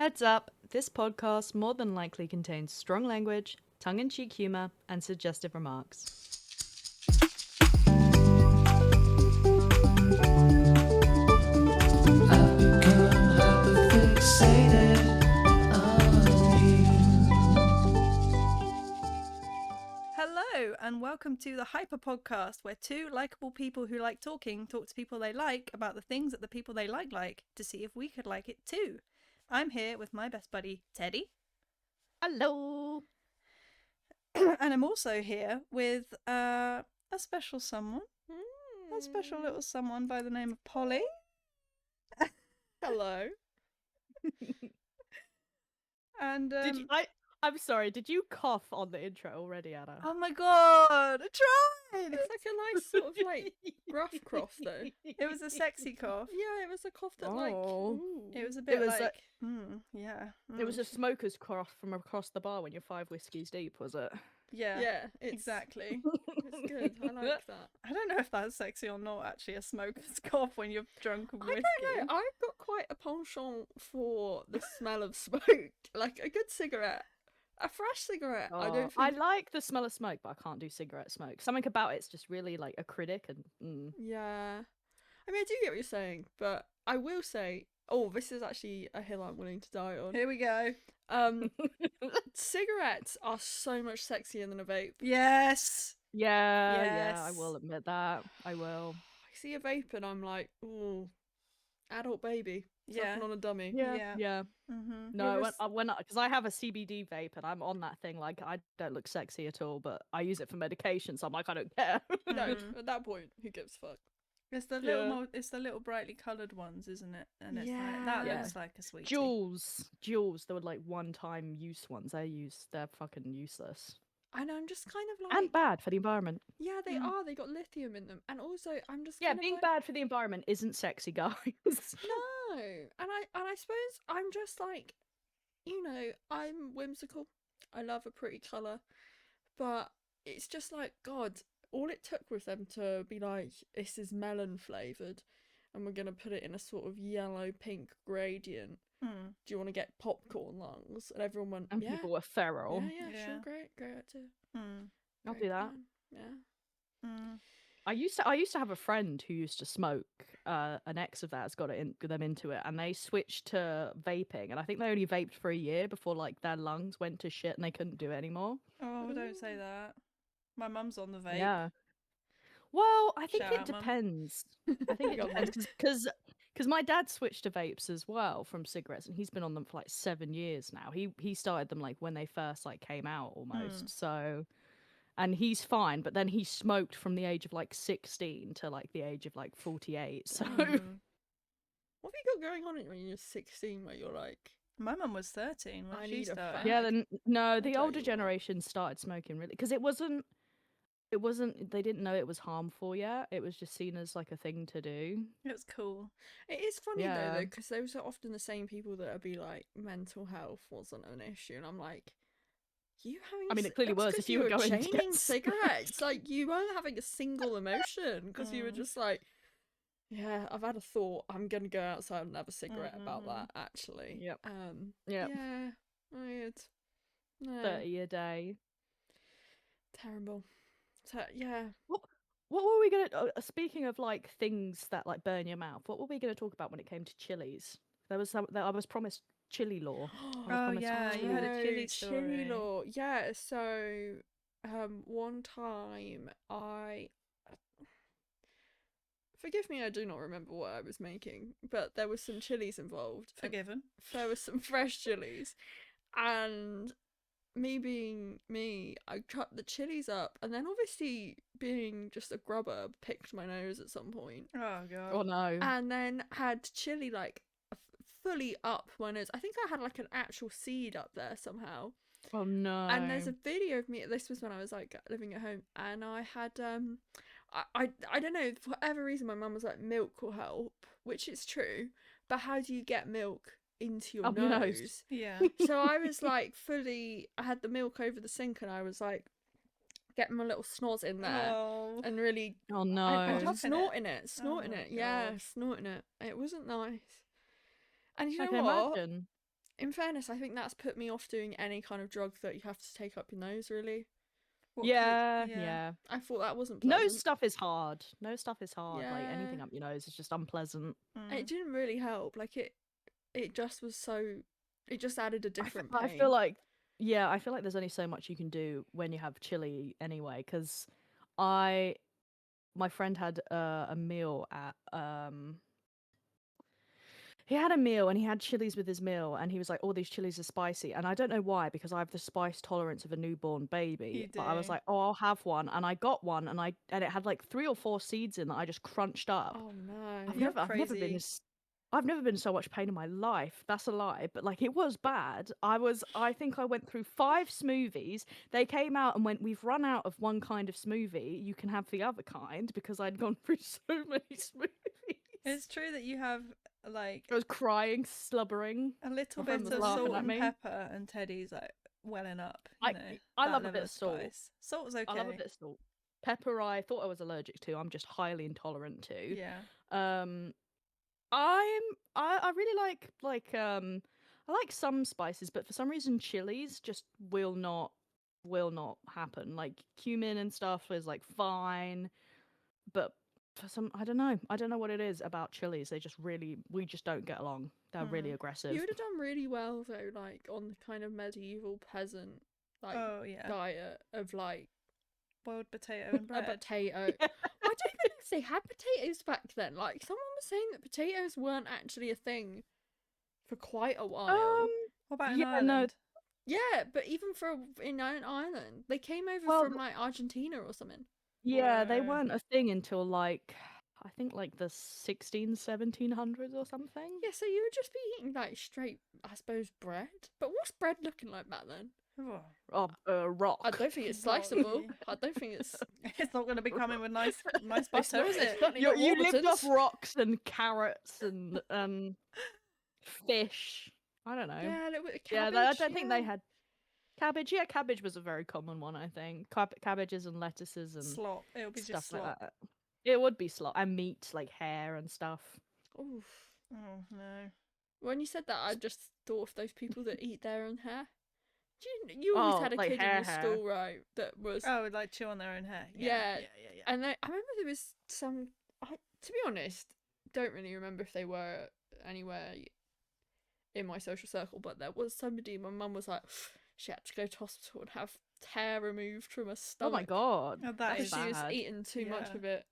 Heads up, this podcast more than likely contains strong language, tongue-in-cheek humor, and suggestive remarks. I've become hyperfixated on you. Hello, and welcome to the Hyper Podcast, where two likable people who like talking talk to people they like about the things that the people they like to see if we could like it too. I'm here with my best buddy, Teddy. Hello! And I'm also here with a special someone. A special little someone by the name of Polly. Hello. And I'm sorry, did you cough on the intro already, Anna? oh my god, I tried! It's like a nice sort of like rough cough though. It was a sexy cough. Yeah, it was a cough that It was a bit was like, yeah. It was a smoker's cough from across the bar when you're 5 whiskeys deep, was it? Yeah, it's exactly. It's good. I like that. I don't know if that's sexy or not, actually, a smoker's cough when you're drunk with I whiskey. don't know. I've got quite a penchant for the smell of smoke. Like a good cigarette. A fresh cigarette. I don't I think like the smell of smoke, but I can't do cigarette smoke. Something about it's just really like acidic and Yeah. I mean I do get what you're saying, but I will say this is actually a hill I'm willing to die on. Here we go. Cigarettes are so much sexier than a vape. Yes. yeah, I Yes. will admit that. I will. I see a vape and I'm like, ooh, adult baby. Yeah. Sucking on a dummy. Yeah. Mm-hmm. No, Whereas- because I have a CBD vape and I'm on that thing, like I don't look sexy at all, but I use it for medication, so I'm like I don't care. No, Mhm. at that point, who gives a fuck? It's the little, Yeah. it's the little brightly coloured ones, isn't it? And it's Yeah. like, that Yeah. looks like a sweetie. Jules, they were like one-time use ones. They're fucking useless And I'm just kind of like, and bad for the environment. yeah, they Mm. are. They got lithium in them, and also I'm just Yeah, kind being of like, bad for the environment isn't sexy, guys. no, and I suppose I'm just like, I'm whimsical. I love a pretty colour, but it's just like God. All it took was them to be like, this is melon flavoured, and we're gonna put it in a sort of yellow pink gradient. Mm. Do you want to get popcorn lungs? And everyone went, And yeah, people were feral. yeah, Yeah. sure, great idea. Mm. I'll Great do that. plan. Yeah. Mm. I used to have a friend who used to smoke. An ex of that's got them into it, and they switched to vaping. And I think they only vaped for a year before like their lungs went to shit and they couldn't do it anymore. Oh, don't say that. My mum's on the vape. Yeah. Well, I think Shout it out, Mum. depends. I think it Go on, depends because my dad switched to vapes as well from cigarettes, and he's been on them for like 7 years now. He started them like when they first like came out almost. So, and he's fine, but then he smoked from the age of like 16 to like the age of like 48. So Mm. What have you got going on when you're 16 where you're like, My mum was 13 when I she need a started. fag. yeah, then no, the tell older you what. generation started smoking really because it wasn't they didn't know it was harmful yet. It was just seen as like a thing to do. It was cool. it is funny though, Yeah. because those are often the same people that would be like, mental health wasn't an issue, and I'm like, you having? I mean, it clearly that's was 'cause if you were going to chaining get cigarettes. Like you weren't having a single emotion because you were Mm. just like, yeah, I've had a thought. I'm gonna go outside and have a cigarette about Mhm. that. Actually, Yep. Um, Yep. yeah, weird. No, 30 a day. terrible. Yeah. What were we gonna? Speaking of like things that like burn your mouth, what were we gonna talk about when it came to chilies? There was I was promised chili law. I was Oh, promised yeah, you chili had a law. chili chili story. law. Yeah, so one time forgive me, I do not remember what I was making, but there was some chilies involved. and Forgiven. There was some fresh chilies, and me being me, I cut the chilies up, and then obviously being just a grubber, picked my nose at some point, Oh god. Oh no! and then had chili like fully up my nose. I think I had like an actual seed up there somehow. Oh no! And there's a video of me. This was when I was like living at home, and I had I don't know, for whatever reason my mum was like, milk will help, which is true, but how do you get milk into your Up your nose? nose. Yeah. So I was like I had the milk over the sink, and I was like getting my little snoz in there Oh. and really Oh no! and Huffing it. snorting Oh, it, yeah, God. snorting it. It wasn't nice. And you I know can what? imagine. in fairness, I think that's put me off doing any kind of drug that you have to take up your nose, really. What, Yeah. I thought that wasn't pleasant. Nose stuff is hard. Nose stuff is hard. Like anything Yeah. up your nose is just unpleasant. It didn't really help. Like it just was so. It just added a different pain. I feel like, yeah, I feel like there's only so much you can do when you have chili anyway. Because my friend had a meal at he had a meal and he had chilies with his meal and he was like, "Oh, these chilies are spicy." And I don't know why, because I have the spice tolerance of a newborn baby. You But I was do. like, "Oh, I'll have one," and I got one, and it had like 3 or 4 seeds in that I just crunched up. Oh no. You're I've never been crazy. I've never been in so much pain in my life. That's a lie, but like it was bad. I think I went through 5 smoothies. They came out and went, "We've run out of one kind of smoothie. You can have the other kind," because I'd gone through so many smoothies. It's true that you have like I was crying, slubbering. a little My friend bit was of laughing salt at and me. pepper, and Teddy's like welling up. I Know, I that love a level bit of salt. spice. Salt's okay. I love a bit of salt. Pepper, I thought I was allergic to. I'm just highly intolerant to. Yeah. Um, I really I like some spices, but for some reason chilies just will not happen. Like cumin and stuff is like fine, but for some I don't know what it is about chilies. We just don't get along. They're really aggressive. You would have done really well though, like on the kind of medieval peasant like Oh yeah. diet of like Boiled potato and a bread. potato. I don't even know if they had potatoes back then. Like someone was saying that potatoes weren't actually a thing for quite a while. What about in yeah, Ireland? no, Yeah, but even in Ireland, they came over Well, from like Argentina or something. yeah, they Whoa. weren't a thing until like I think like the 1700s or something. Yeah, so you would just be eating like straight, I suppose, bread. But what's bread looking like back then? Oh, Oh, rock. I don't think it's Rock. sliceable. I don't think it's. it's not going to be coming with nice It's butter, not- is it's it? certainly You, not you lived off Warburton's. rocks and carrots and fish. I don't know. Yeah, a little bit of Yeah, cabbage. I don't think they yeah. had cabbage. Yeah, cabbage was a very common one, I think. Cabbages and lettuces and Slop. It'll be stuff just like slop. that. It would be slot and meat, like hair and stuff. Oof. Oh no. When you said that, I just thought of those people that eat their own hair. You always Oh, had a like kid hair, in your hair. school, right? That was. Oh, like chew on their own hair. Yeah. Yeah. And I remember there was some. To be honest, don't really remember if they were anywhere in my social circle, but there was somebody. My mum was like, she had to go to hospital and have hair removed from her stomach. Oh my god. Oh, that That's is Because she was bad. eating too much Yeah. of it.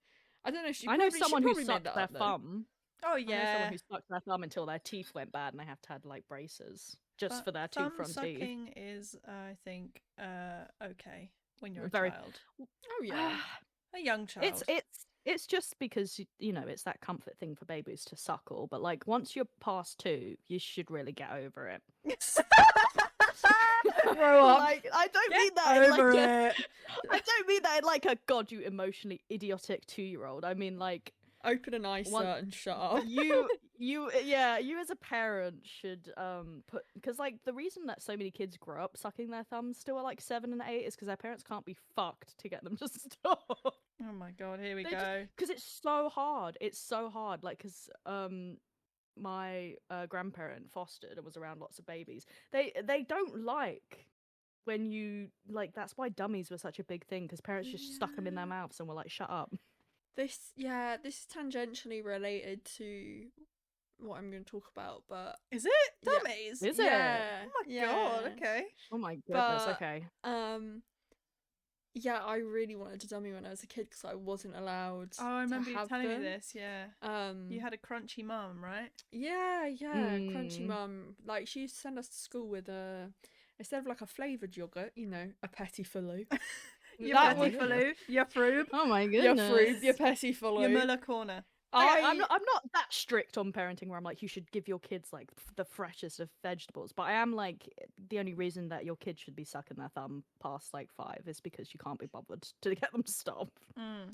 I don't know. She I know probably- she someone who probably made sucked that their up, though. thumb. Oh I know someone yeah. who sucked their thumb until their teeth went bad and they have to have like braces just But for their two thumb front teeth. sucking is, I think, okay when you're a Very- child, Oh yeah. a young child. It's just because you know it's that comfort thing for babies to suckle, but like once you're past 2, you should really get over it. Grow up. Like I don't Get mean that in, over like a, it. I don't mean that in like a god you emotionally idiotic 2-year-old. I mean like Open an ISA One- and shut up. you as a parent should put, because like the reason that so many kids grow up sucking their thumbs still at like 7 and 8 is because their parents can't be fucked to get them to stop. Oh my god, here we They go. Because it's so hard. It's so hard. Like, because my grandparent fostered and was around lots of babies. They don't like when you like. That's why dummies were such a big thing, because parents just stuck them in their Yeah. mouths and were like, "Shut up." This is tangentially related to what I'm going to talk about, but Is it Yeah. dummies? Is it? yeah, Oh my god. yeah. Okay. Oh my goodness. But- Okay. Yeah, I really wanted a dummy when I was a kid because I wasn't allowed. Oh, I remember to you have telling me them. this. Yeah. You had a crunchy mum, right? Yeah, crunchy Mm. mum. Like she used to send us to school with instead of like a flavoured yogurt, a petit filou. Your That petit one- filou, your froob, Oh my your goodness. fruit, your petit filou. your Muller corner. I'm not that strict on parenting where I'm like you should give your kids like the freshest of vegetables, but I am like the only reason that your kid should be sucking their thumb past like 5 is because you can't be bothered to get them to stop.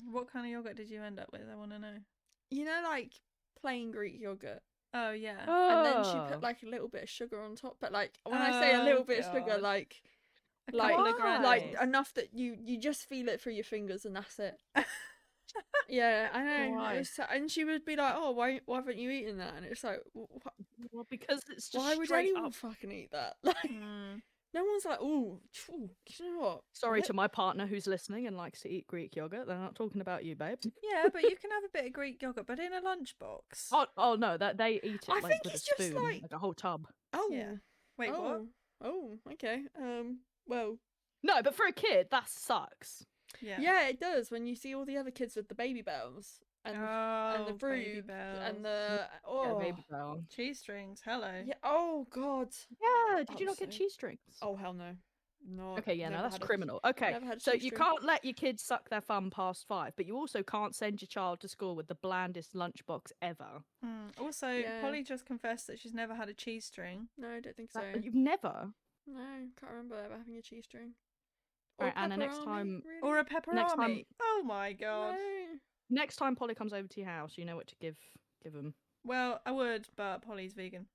What kind of yogurt did you end up with? I want to know. like plain Greek yogurt. Oh yeah. And then she Oh. put like a little bit of sugar on top. But like when I say a little bit of sugar, God. like A like couple of grams. like enough that you just feel it through your fingers and that's it. Yeah, I know. It was and she would be like, "Oh, why haven't you eaten that?" And it's like, Well, because it's just Why would straight anyone up. fucking eat that? Like, Mm. no one's like, oh, you know what? Sorry Let- to my partner who's listening and likes to eat Greek yogurt. They're not talking about you, babes. Yeah, but you can have a bit of Greek yogurt, but in a lunchbox. Oh no, that they eat it I like think with a it's just spoon, like- like a whole tub. Oh, Yeah. Wait, what? oh, oh, okay. Well, No, but for a kid, that sucks. yeah, it does when you see all the other kids with the baby bells and Oh, the baby fruit bells. and the Yeah, oh baby girl. Cheese strings. Hello. yeah. Oh God. Yeah, did you not get Absolutely. cheese strings? Oh hell no. No. Okay, yeah, no, never that's had a- criminal. Okay, never had a so cheese you string. can't let your kids suck their thumb past 5, but you also can't send your child to school with the blandest lunchbox ever. Also, Yeah. Polly just confessed that she's never had a cheese string. No, I don't think so. You've never. No, can't remember ever having a cheese string. Right, Anna, next pepperoni, time- really? Or a pepperami. time- Oh my god. No. Next time Polly comes over to your house, you know what to give them. Well, I would, but Polly's vegan.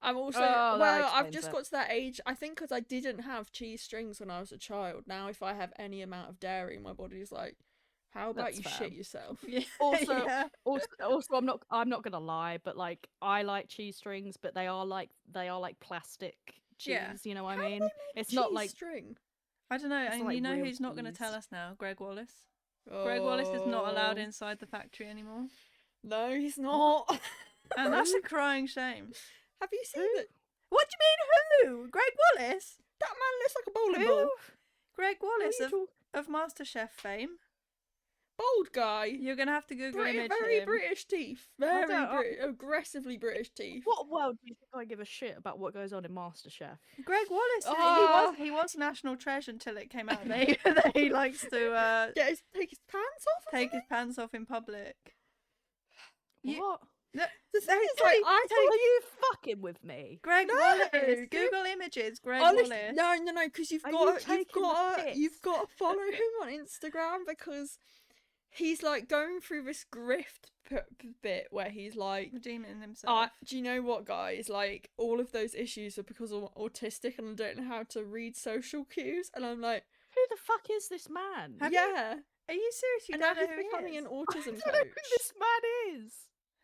I'm also Oh, that well. I've explains just it. got to that age. I think because I didn't have cheese strings when I was a child. Now, if I have any amount of dairy, my body's like, "How about That's you fair. shit yourself?" Yeah. Also, yeah. also, I'm not gonna lie, but like I like cheese strings, but they are like plastic cheese. Yeah. You know what How I do mean? they make It's not cheese like string. I don't know, It's and like you know real who's not going to tell cheese. us now? Greg Wallace. Greg Wallace is not allowed Oh. inside the factory anymore. No, he's not. And that's a crying shame. Have you seen Who? that? What do you mean who? Greg Wallace? That man looks like a bowling Who? ball. Greg Who are Wallace you of, talk- of MasterChef fame. Bald guy. You're going to have to Google Very image him. British teeth. I Very don't- aggressively British teeth. What world do you think I give a shit about what goes on in MasterChef? Greg Wallace, Oh. he was national treasure until it came out that he likes to Take his pants off. or take his something? pants off in public. You- What? No, The thing is, take- like, I Are take you fucking with me? Greg No, Wallace. Greg- Google images. Greg Honest- Wallace. no, because Are you taking the you've piss? got to follow him on Instagram because he's like going through this grift bit where he's like, Redeeming himself. do you know what, guys? Like, all of those issues are because I'm autistic and I don't know how to read social cues. And I'm like, Who the fuck is this man? Have you- yeah. Are you serious? You And now don't know he's who he becoming is? an I autism don't know who coach. this man is.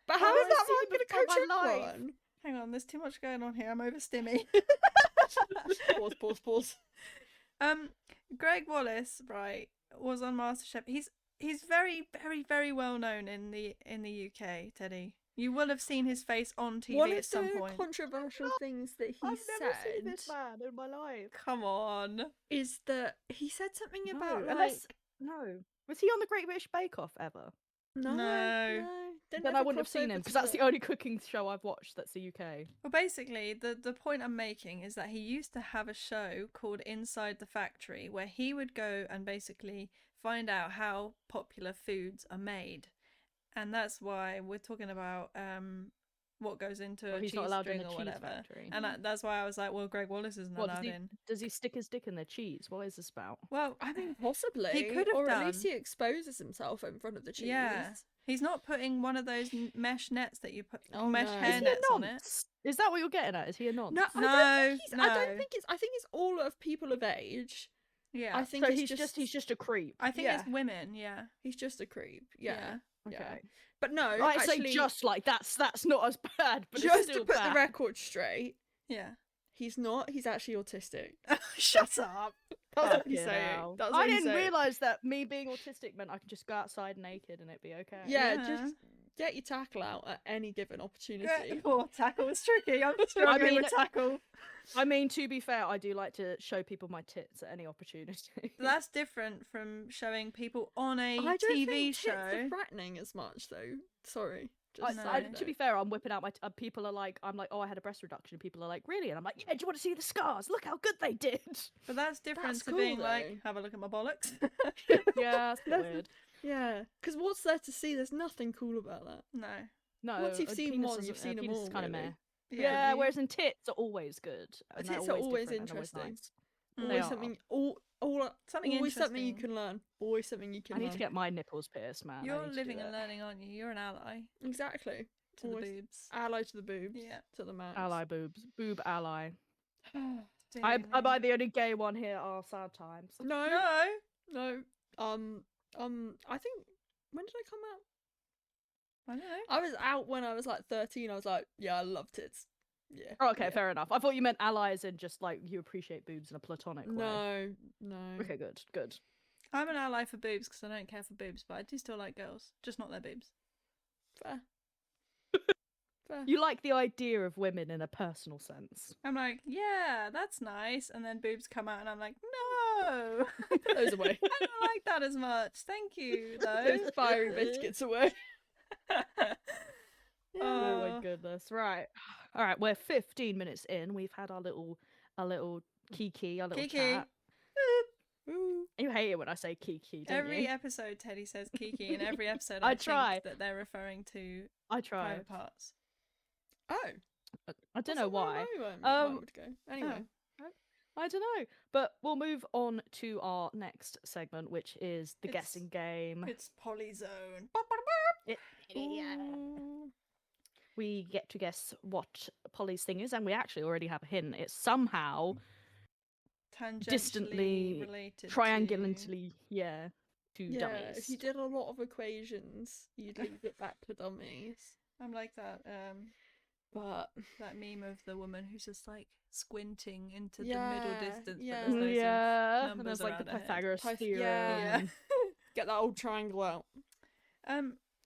But Oh, how is I've that seen man him going to before coach in my life. anyone? Hang on, there's too much going on here. I'm over stimmy. Pause. Greg Wallace, right, was on MasterChef. He's very, very, very well known in the UK, Teddy. You will have seen his face on TV One at of some the point. controversial things that he I've never seen said this man in my life. Come on. is that he said something No, about like unless no. Was he on the Great British Bake Off ever? No. Didn't Then I ever wouldn't have cross seen over him to because that's the it. only cooking show I've watched that's the UK. Well, basically, the point I'm making is that he used to have a show called Inside the Factory where he would go and basically find out how popular foods are made. And that's why we're talking about what goes into Well, a he's cheese not allowed string in a or cheese whatever. factory. And that's why I was like, well, Greg Wallace isn't What allowed in. does he stick his dick in their cheese? What is this about? Well, I mean, possibly. He could have or at least done. he exposes himself in front of the cheese. Yeah. He's not putting one of those mesh nets that you put Oh, mesh no. hair Is he nets a on it. nonce? Is that what you're getting at? Is he a nonce? No, I No, don't think he's. I no. don't think it's. I think it's all of people of age. Yeah. I think So it's he's just a creep. I think it's yeah. women, yeah. he's just a creep. Yeah. Okay. Yeah. But no, I actually, say just like that's not as bad, but it's just still to put bad. the record straight, Yeah. he's not. He's actually autistic. Shut up. That's what Fucking he's saying. hell. That's I what he's didn't saying. realise that me being autistic meant I could just go outside naked and it'd be okay. Yeah, Yeah. just get your tackle out at any given opportunity. Oh, tackle was tricky. I'm struggling mean- with tackle. I mean, to be fair, I do like to show people my tits at any opportunity. That's different from showing people on a I don't TV think show. tits are threatening as much though. Sorry. I, Just No. I, to be fair, I'm whipping out my. People are like, I'm like, oh, I had a breast reduction. And people are like, really? And I'm like, yeah. Do you want to see the scars? Look how good they did. But that's different That's to cool, being though. like, have a look at my bollocks. Yeah, it's That's- weird. yeah, because what's there to see? There's nothing cool about that. No. No, Once you've a seen penis one, is- you've a seen 'em penis all, is kind of really. meh. Yeah. Yeah, whereas in tits are always good. And they're Tits are always different and always interesting. nice. Mm. They Always are. something. Something always something you interesting. can learn. Always something you can I need learn. to get my nipples pierced, man. I You're need to do living it. and learning, aren't you? You're an ally Exactly. to Always the boobs. ally to the boobs. Yeah. To the mouse. Ally boobs, boob ally. Dear Am me. I the only gay one here? Oh, sad times. No. No. No. I think when did I come out? I don't know. I was out when I was like 13. I was like, yeah, I love tits. Yeah. Oh, okay, yeah. fair enough. I thought you meant allies and just like you appreciate boobs in a platonic way. No. Okay, good. I'm an ally for boobs because I don't care for boobs, but I do still like girls, just not their boobs. Fair. Fair. You like the idea of women in a personal sense. I'm like, yeah, that's nice, and then boobs come out, and I'm like, no, Put those away. I don't like that as much. Thank you, though. Those fiery biscuits away. Oh my Oh. goodness. Right. All right, we're 15 minutes in. We've had our little kiki, our little Kiki. chat. Ooh. You hate it when I say kiki, don't Every you? episode, Teddy says Kiki, and every episode, I I try. think that they're referring to I try. private parts. Oh. I don't know why. Mine would go. Anyway. I don't know. But we'll move on to our next segment, which is the It's- guessing game. It's Polyzone. Ooh. We get to guess what Polly's thing is, and we actually already have a hint. It's somehow Tangentially distantly, related. triangulantly, to Yeah, dummies. if you did a lot of equations, you'd leave it back to dummies. I'm like that. But That meme of the woman who's just like squinting into the Yeah, middle distance, yeah. but there's loads yeah, of and numbers there's like the around her head. Pythagoras theorem. yeah. Get that old triangle out.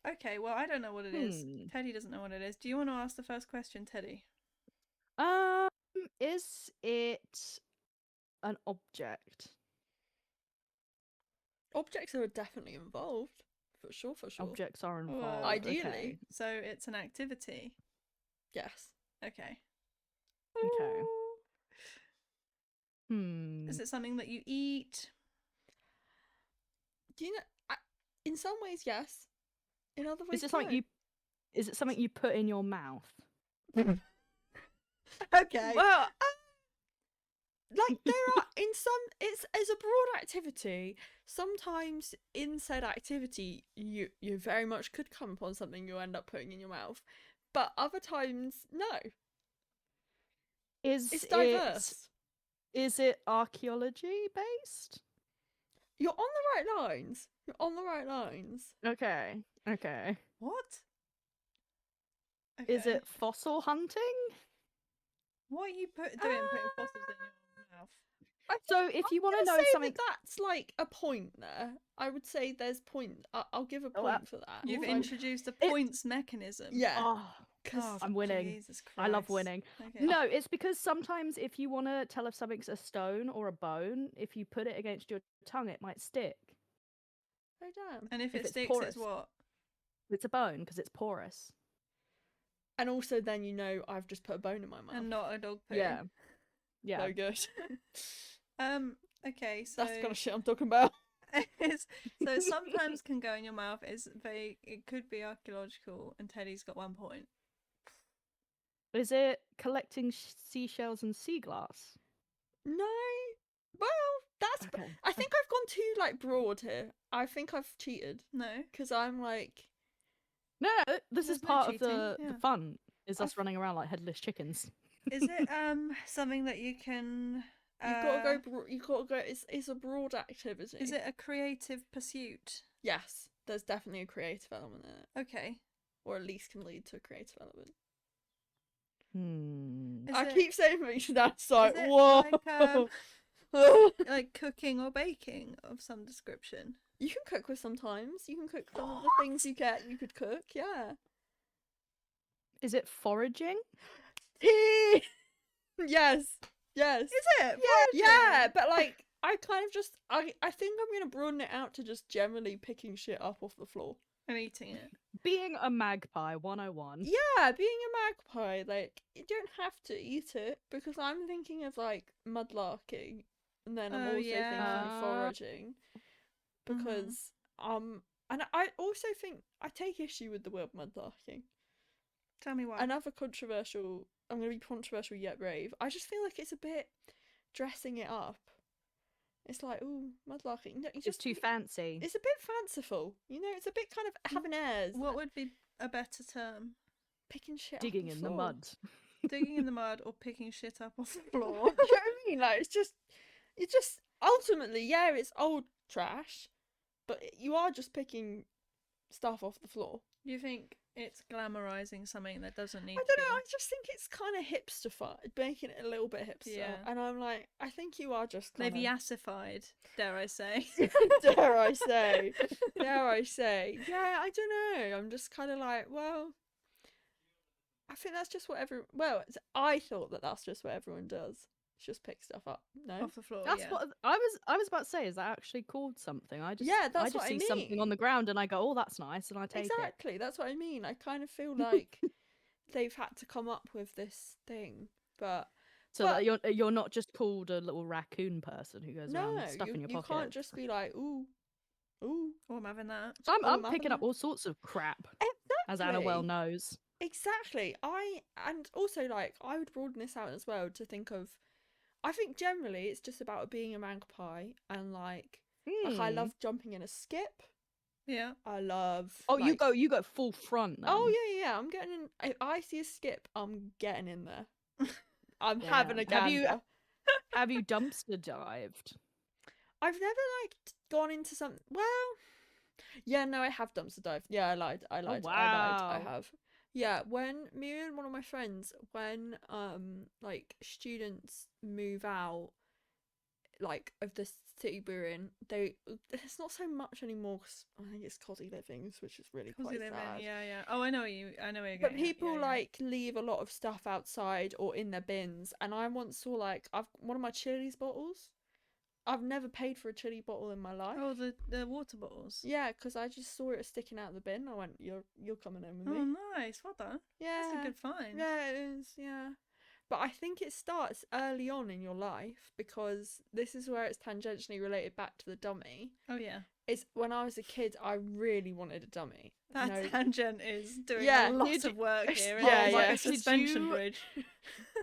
Okay, well, I don't know what it is. Hmm. Teddy doesn't know what it is. Do you want to ask the first question, Teddy? Is it an object? Objects are definitely involved. For sure. Objects are Well, involved. ideally. Okay. So it's an activity. Yes. Okay. Okay. Hmm. Is it something that you eat? Do you know? In some ways, yes. In other ways, Is it something no. you? Is it something you put in your mouth? Okay. Well, like there are in some. It's as a broad activity. Sometimes in said activity, you very much could come upon something you end up putting in your mouth, but other times, no. Is It's diverse. Is it archaeology based? You're on the right lines. Okay. Okay. What? Is Okay. it fossil hunting? What are you doing putting fossils in your mouth? So if you want to know say something, that's like a point there. I would say there's point. I'll give a Oh, point for that. You've Ooh. introduced a points mechanism. Yeah. oh, Oh, I'm winning. Jesus Christ. I love winning. Okay. No, it's because sometimes if you want to tell if something's a stone or a bone, if you put it against your tongue, it might stick. Oh damn. And if if it it's sticks, porous. it's what? It's a bone because it's porous. And also, then you know I've just put a bone in my mouth. And not a dog poo. Yeah. Yeah. No good. Okay, so That's the kind of shit I'm talking about. so sometimes can go in your mouth. It could be archaeological, and Teddy's got 1 point. Is it collecting seashells and sea glass? No. Well, that's. Okay. I think I've gone too like broad here. I think I've cheated No. because I'm like. No, this There's is no part of cheating, the yeah. fun. Is us I've- running around like headless chickens. Is it something that you can? You've got to go. You've got to go. It's a broad activity. Is it a creative pursuit? Yes. There's definitely a creative element in it, Okay. or at least can lead to a creative element. Hmm. I Is it- keep saying things that's like, is it whoa. Like cooking or baking of some description? You can cook with sometimes. You can cook some of the things you get. You could cook, yeah. Oh. Is it foraging? Yes. Yes. Is it? Yeah, but like I kind of just I think I'm gonna broaden it out to just generally picking shit up off the floor. And eating it. Being a magpie 101. Yeah, being a magpie, like you don't have to eat it because I'm thinking of like mudlarking, and then I'm Oh, also yeah. thinking of foraging because and I also think I take issue with the word mudlarking. Tell me why. Another controversial. I'm gonna be controversial yet brave. I just feel like it's a bit dressing it up. It's like, ooh, mudlarking. No, It's too fancy. It's a bit fanciful, you know. It's a bit kind of having airs. What would be a better term? Picking shit Digging up in the floor. mud. Digging in the mud or picking shit up off the Do floor? you know what I mean? Like, it's just ultimately, yeah, it's old trash, but you are just picking stuff off the floor. You think It's glamorizing something that doesn't need I to don't be. know. I just think it's kind of hipster, making it a little bit hipster. Yeah. And I'm like, I think you are just They've kind yassified, dare I say. dare I say, dare I say? Yeah, I don't know. I'm just kind of like, well, I think that's just what I thought that that's just what everyone does. It's just pick stuff up. No. Off the floor, That's yeah. what I was about to say. Is that actually called something? I just Yeah, I that's just what I see something on mean. the ground and I go, oh, that's nice, and I take it. Exactly. That's what I mean. I kind of feel like they've had to come up with this thing, but So that you're not just called a little raccoon person who goes around no, with stuff in your you pocket. can't just be like, ooh, ooh. Oh, I'm having that. So I'm I'm picking having up that. all sorts of crap, as Anna well knows. Exactly. And also like I would broaden this out as well to think of. I think generally it's just about being a magpie and like I love jumping in a skip. Yeah. I love. Oh, like, you go full front. Then. Oh yeah. I'm getting in. If I see a skip, I'm getting in there. I'm having a Have gander. Have you dumpster dived? I've never like gone into some. Well, yeah, no, I have dumpster dived. Yeah, I lied. I lied. I wow. have. Yeah, when me and one of my friends, when like students move out, like of the city we're in, it's not so much anymore. 'Cause I think it's cozy livings, which is really Cozy quite living, sad. yeah. Oh, I know where you're But getting at, people yeah. like leave a lot of stuff outside or in their bins, and I once saw like one of my Chili's bottles. I've never paid for a chili bottle in my life. Oh, the water bottles. Yeah, because I just saw it sticking out of the bin. I went, "You're coming in with me." Oh, nice. Well done. Yeah, That's a good find. yeah, it is. Yeah, but I think it starts early on in your life because this is where it's tangentially related back to the dummy. Oh, yeah. It's when I was a kid, I really wanted a dummy. That No- tangent is doing Yeah, a lot did of work here. yeah, It's yeah. like a Did suspension you- bridge.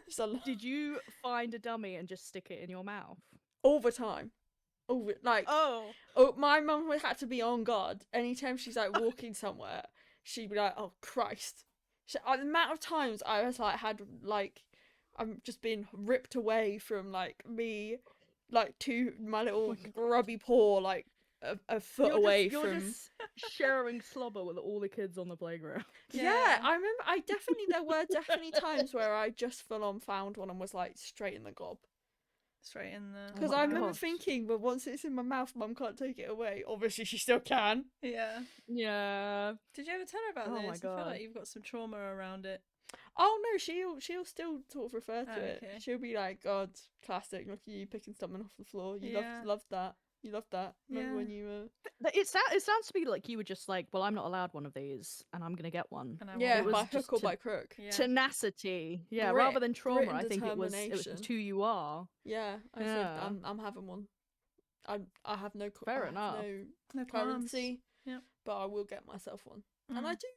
Just a lot- Did you find a dummy and just stick it in your mouth? all the time. Like Oh. my mum would had to be on guard anytime she's like walking somewhere. She'd be like, "Oh Christ!" The amount of times I was like I'm just being ripped away from like me, like to my little grubby paw, like a foot away you're from. just sharing slobber with all the kids on the playground. Yeah, I remember. There were definitely times where I just full on found one and was like straight in the gob. Straight in the. Because my I remember gosh. thinking, but once it's in my mouth, Mum can't take it away. Obviously, she still can. Yeah. Yeah. Did you ever tell her about Oh this? my I feel God. like you've got some trauma around it. Oh no, she'll still sort of refer to Oh, it. okay. She'll be like, "God, classic! Look at you picking something off the floor. You Yeah. loved that. You loved that. Remember Yeah. when you It sounds to me like you were just like, well, I'm not allowed one of these, and I'm gonna get one. And I yeah, It was by just hook or to- by crook. Yeah. Tenacity, yeah, Grit- rather than grit trauma. and I think it was determination. who you are. Yeah, I said Yeah. I'm having one. I have no Fair I have enough. no No qualms. currency. Yeah. But I will get myself one, and I Mm. do.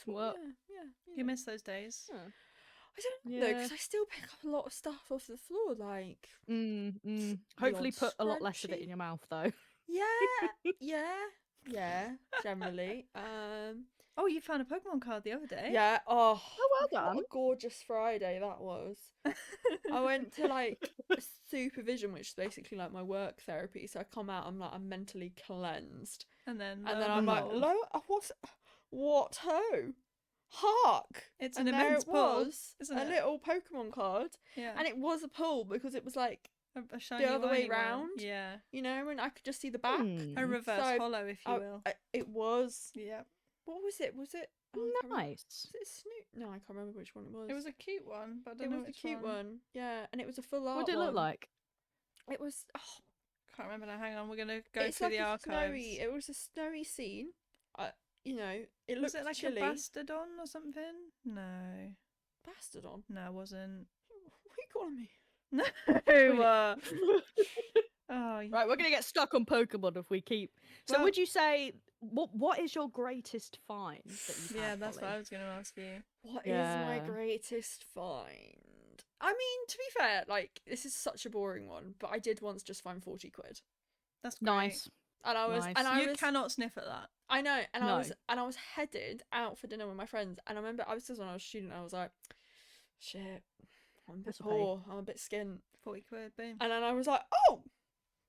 Well- yeah. You miss those days. I don't know Yeah. because I still pick up a lot of stuff off the floor, like Hopefully, odd put a lot less of it scrunchie. in your mouth, though. yeah, generally. Oh, you found a Pokemon card the other day. Yeah. Oh, well what done. a gorgeous Friday that was. I went to like supervision, which is basically like my work therapy. So I come out, I'm mentally cleansed, And then. and then lo I'm and like, behold, what ho, hark! It's and an there immense it pull, was, isn't a it? little Pokemon card, Yeah. and it was a pull because it was like, a shiny other way whiny one. round. Yeah. you know, and I could just see the back. A reverse So, hollow, if you will. It was. Yeah. What was it? Was it? Oh, I can't remember. Nice. Was it Snoop? No, I can't remember which one it was. It was a cute one, but I It don't know was a which cute one. Yeah, and it was a full art What did it look one. like? It was. Can't remember now. Hang on, we're gonna go It's through like the a archives. snowy. It was a snowy scene. You know, it Was looked it like chilly. a Bastardon or something? No. Bastardon. No, it wasn't. What are you calling me? No. Oh, Right, we're gonna get stuck on Pokemon if we keep. So, Well- would you say what is your greatest find that you've yeah, had, that's what Holly? I was going to ask you. What is my Yeah. greatest find? I mean, to be fair, like this is such a boring one, but I did once just find 40 quid, That's great. Nice. and I was, Nice. and I You was, cannot sniff at that. I know, and No. I was headed out for dinner with my friends, and I remember this was when I was a student. I was like, shit, I'm a bit That's okay. poor, I'm a bit skint, 40 quid, boom. and then I was like, oh,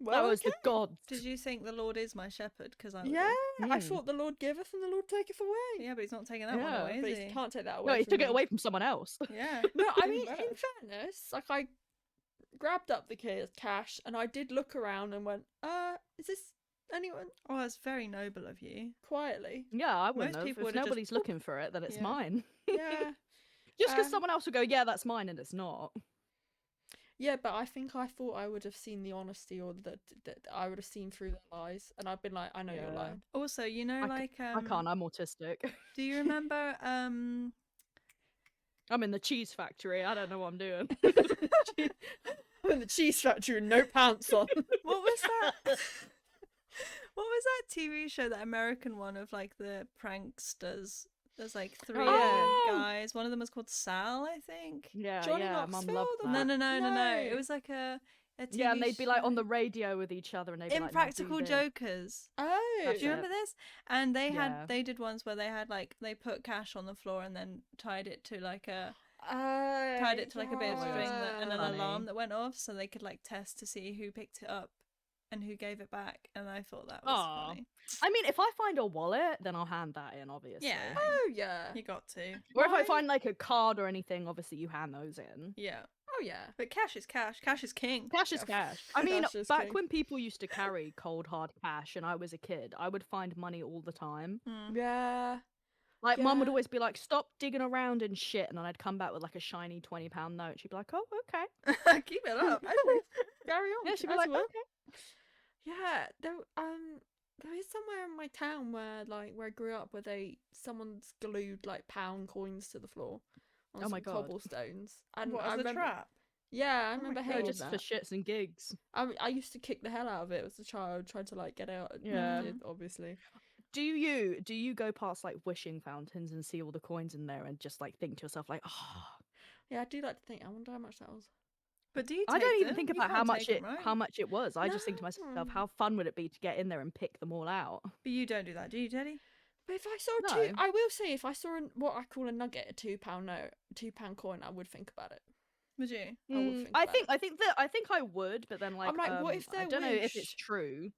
Well, that was the okay. gods. Did you think the Lord is my shepherd? Because I Yeah, I Mm. thought the Lord giveth and the Lord taketh away. Yeah, but he's not taking that one Yeah. away, But is he he? can't take that away. No, he from took it me. away from someone else. Yeah. No, I Even mean, better. in fairness, like I grabbed up the cash and I did look around and went, is this anyone? Oh, that's very noble of you. Quietly. Yeah, I wouldn't Most have. people If would've just nobody's looking for it, then it's Yeah. mine. Yeah. Just because Um, someone else will go, yeah, that's mine, and it's not. Yeah, but I thought I would have seen the honesty or that I would have seen through their lies and I've been like, I know you're Yeah. lying. Also, you know, I can't. I'm autistic. Do you remember I'm in the cheese factory. I don't know what I'm doing. I'm in the cheese factory with no pants on. what was that? What was that TV show, that American one of like the pranksters? There's like three yeah. guys. One of them was called Sal, I think. Yeah, Johnny yeah. Mum Knoxville, loved the that. No. It was like a TV Yeah, and they'd be like on the show. radio with each other, and they'd be like, "Now do Impractical this." Jokers. Oh. That's Do you it. remember this? And they Yeah. did ones where they had like, they put cash on the floor and then tied it to like a Tied a bit of string and an Funny. alarm that went off, so they could like test to see who picked it up and who gave it back. And I thought that was Aw. funny. I mean, if I find a wallet, then I'll hand that in, obviously. Yeah. Oh yeah. You got to. Or if I Mine- find like a card or anything, obviously you hand those in. Yeah. Oh yeah. But cash is cash. Cash is king. Cash is Yeah, cash. I mean, cash is back king. when people used to carry cold hard cash and I was a kid, I would find money all the time. Mm. Yeah. Like, mum would Yeah. always be like, stop digging around and shit. And then I'd come back with like a shiny £20 note. She'd be like, oh, okay. Keep it up. Carry on. Yeah, she'd be as like, well. okay. Yeah, there is somewhere in my town where I grew up where someone's glued like pound coins to the floor on Oh my some God. cobblestones. And What, I as a remember, trap? Yeah, I Oh my remember God. No, hating just that. for shits and gigs. I used to kick the hell out of it as a child, tried to like get out. and Yeah. did, obviously. Do you go past like wishing fountains and see all the coins in there and just like think to yourself like, oh, Yeah, I do like to think. I wonder how much that was. But do you I take don't even them? think You about how can't much take them, right? how much it was. I just think to myself, No. how fun would it be to get in there and pick them all out? But you don't do that, do you, Teddy? But if I saw No. I will say if I saw what I call a nugget, a £2 note, £2 coin, I would think about it. Would you? I would think I about think it. I think I would, but then like I'm like, what if I their don't know if it's wish- true.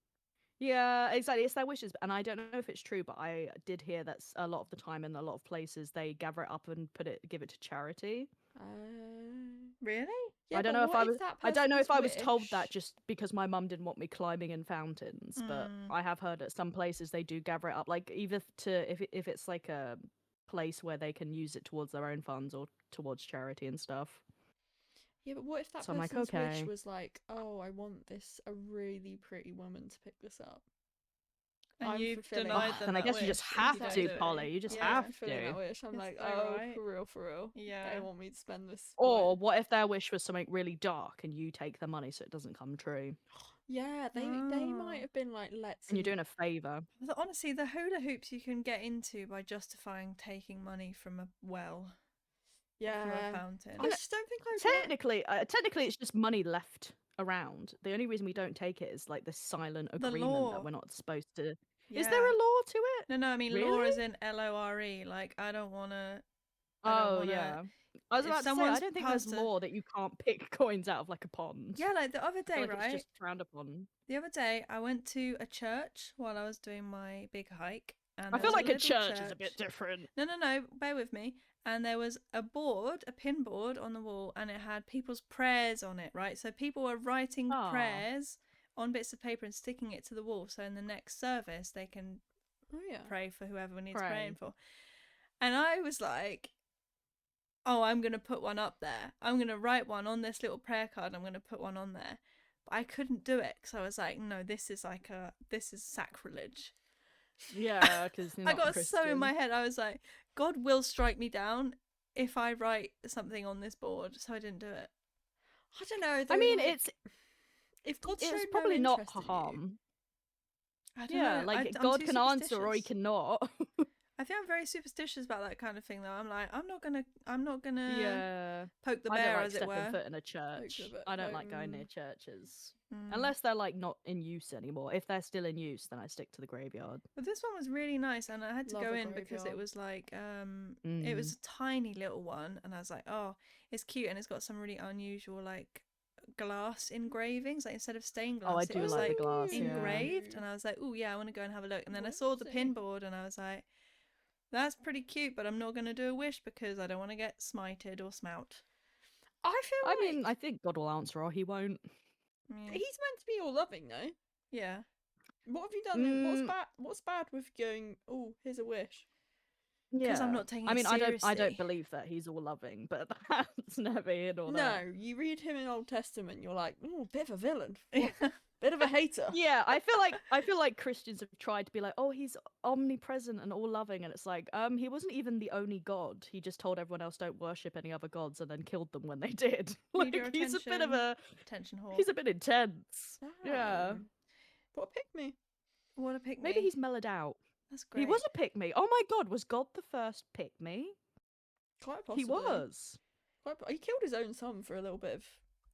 Yeah, exactly. It's their wishes, and I don't know if it's true, but I did hear that a lot of the time in a lot of places they gather it up and give it to charity. Really? Yeah, I don't but know if what I was that I don't know if I was person's told that wish- just because my mum didn't want me climbing in fountains, but Mm. I have heard at some places they do gather it up, like either if it's like a place where they can use it towards their own funds or towards charity and stuff. Yeah, but what if that So I'm like, person's okay. wish was like, oh, I want a really pretty woman to pick this up. And I'm you've fulfilling- denied Oh, them Then I that guess you just wish if have don't to, do it. Polly. You just Yeah. have fulfilling that to. wish. I'm It's like, so oh, right. for real. Yeah. They want me to spend this. Or like- what if their wish was something really dark and you take their money so it doesn't come true? Yeah, they Oh. might have been like, let's. And you're doing a favour. Honestly, the hula hoops you can get into by justifying taking money from a well, from a Yeah. fountain. I just don't think I. Technically, it's just money left around. The only reason we don't take it is like the silent The agreement law. that we're not supposed to. Yeah. Is there a law to it? No, I mean law Really? is in LORE. Like I don't want to. Oh yeah. I was if about to say I someone's don't think there's passed a- law that you can't pick coins out of like a pond. Yeah, like the other I day, feel like right? It's just frowned upon. The other day, I went to a church while I was doing my big hike. And I there feel was like a little church is a bit different. No, bear with me. And there was a pin board on the wall, and it had people's prayers on it, right? So people were writing Aw. prayers on bits of paper and sticking it to the wall. So in the next service, they can Oh yeah. pray for whoever needs Pray. praying for. And I was like, oh, I'm going to put one up there. I'm going to write one on this little prayer card. I'm going to put one on there. But I couldn't do it because I was like, no, this is sacrilege. Yeah, because I got so in my head. I was like, God will strike me down if I write something on this board. So I didn't do it. I don't know. I though, mean, like, if God showed it's no probably not interest in you- harm. I don't Yeah, know. like I'm God too can answer or he superstitious. cannot. I think I'm very superstitious about that kind of thing, though. I'm like, I'm not gonna Yeah. poke the I don't bear, like as it stepping were. foot in a church. the bit, I don't like, like going near churches. Mm. Unless they're like not in use anymore. If they're still in use, then I stick to the graveyard. But this one was really nice, and I had to Love go a in because it graveyard. was like, it was a tiny little one, and I was like, oh, it's cute, and it's got some really unusual like glass engravings, like instead of stained glass. Oh, I it do was like the like glass, yeah. engraved, and I was like, oh yeah, I want to go and have a look. And then I saw the Whoopsie. pin board, and I was like, that's pretty cute, but I'm not going to do a wish because I don't want to get smited or smout. I feel I like mean, I think God will answer, or he won't. Yeah. he's meant to be all loving, though. Yeah. What have you done? What's Mm. bad? What's bad with going? Oh, here's a wish. Because I'm Yeah. not taking I it mean, I seriously. don't believe that he's all loving, but that's never in or No, that. you read him in Old Testament, you're like, oh, bit of a villain, Yeah. bit of a hater. Yeah, I feel like Christians have tried to be like, oh, he's omnipresent and all loving, and it's like, he wasn't even the only God. He just told everyone else don't worship any other gods, and then killed them when they did. Need your Like he's a bit of attention. a Attention whore. he's a bit intense. Yeah, Damn. What pick me? What a pick maybe he's mellowed out. That's great. He was a pick me. Oh my God, was God the first pick me? Quite possibly. He was. He killed his own son for a little bit of.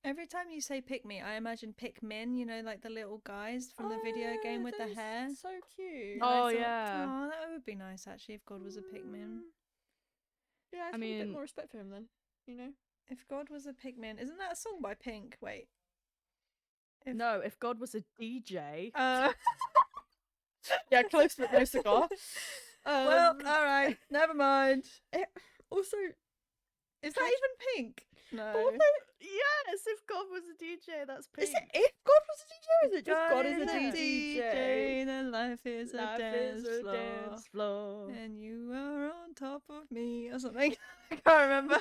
Every time you say pick me, I imagine Pikmin, you know, like the little guys from the video Oh, game with the those hair. So cute. And I Oh thought, yeah. oh, that would be nice actually if God was a Pikmin. Yeah, I have a bit more respect for him then. You know. If God was a Pikmin, isn't that a song by Pink? Wait. If- No, if God was a DJ. Yeah, close but no cigar. Well, all right, never mind. Also, Is that even Pink? No. Yes, if God was a DJ, that's Pink. is it if God was a DJ, or is it just God is a is DJ? then life is a Life dance is a floor. dance floor. And you are on top of me or something. I can't remember.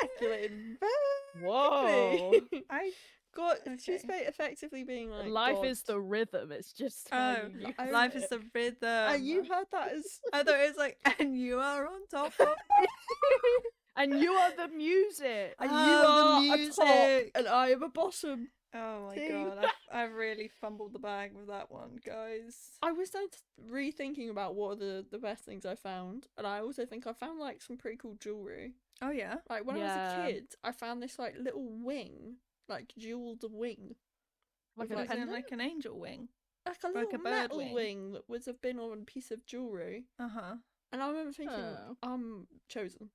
Calculating very Whoa. quickly. I God, she's Okay. effectively being like Life God. is the rhythm. It's just how Oh, you use I- life it. is the rhythm. And you heard that as I thought it was like, and you are on top of me. And you are the music. and Oh, you the are a music. top and I am a bottom. Oh my See? god, I've really fumbled the bag with that one, guys. I was then rethinking about what are the best things I found, and I also think I found like some pretty cool jewelry. Oh yeah. Like when I Yeah. was a kid, I found this like little wing, like jeweled wing, Like with, a Like, pendant? like an angel wing. like a Like little a bird metal wing. wing that would have been on a piece of jewelry. Uh-huh. And I remember thinking, Oh. I'm chosen.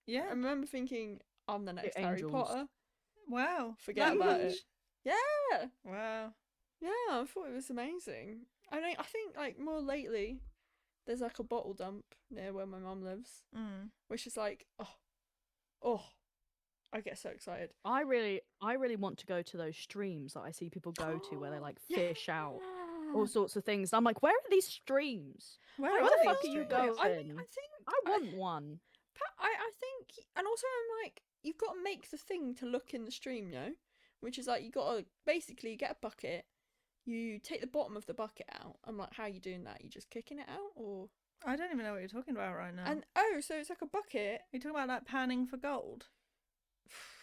Yeah. I remember thinking, I'm the next Harry angels. Potter. Wow. Forget That about much? it. Yeah. Wow. Yeah, I thought it was amazing. I think like more lately, there's like a bottle dump near where my mum lives, Mm. which is like, oh, I get so excited. I really want to go to those streams that I see people go to where they like fish out all sorts of things. I'm like, where are these streams? Where Where are the these fuck are you streams? going? I think I want one. I think, and also I'm like, you've got to make the thing to look in the stream, you know, which is like you got to basically get a bucket, you take the bottom of the bucket out. I'm like, how are you doing that? You just kicking it out, or I don't even know what you're talking about right now. and so it's like a bucket. You're talking about like panning for gold.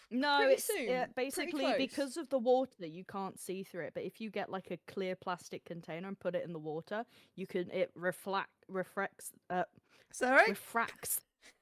No, Pretty it's soon, pretty basically close. because of the water, you can't see through it. But if you get like a clear plastic container and put it in the water, you can refracts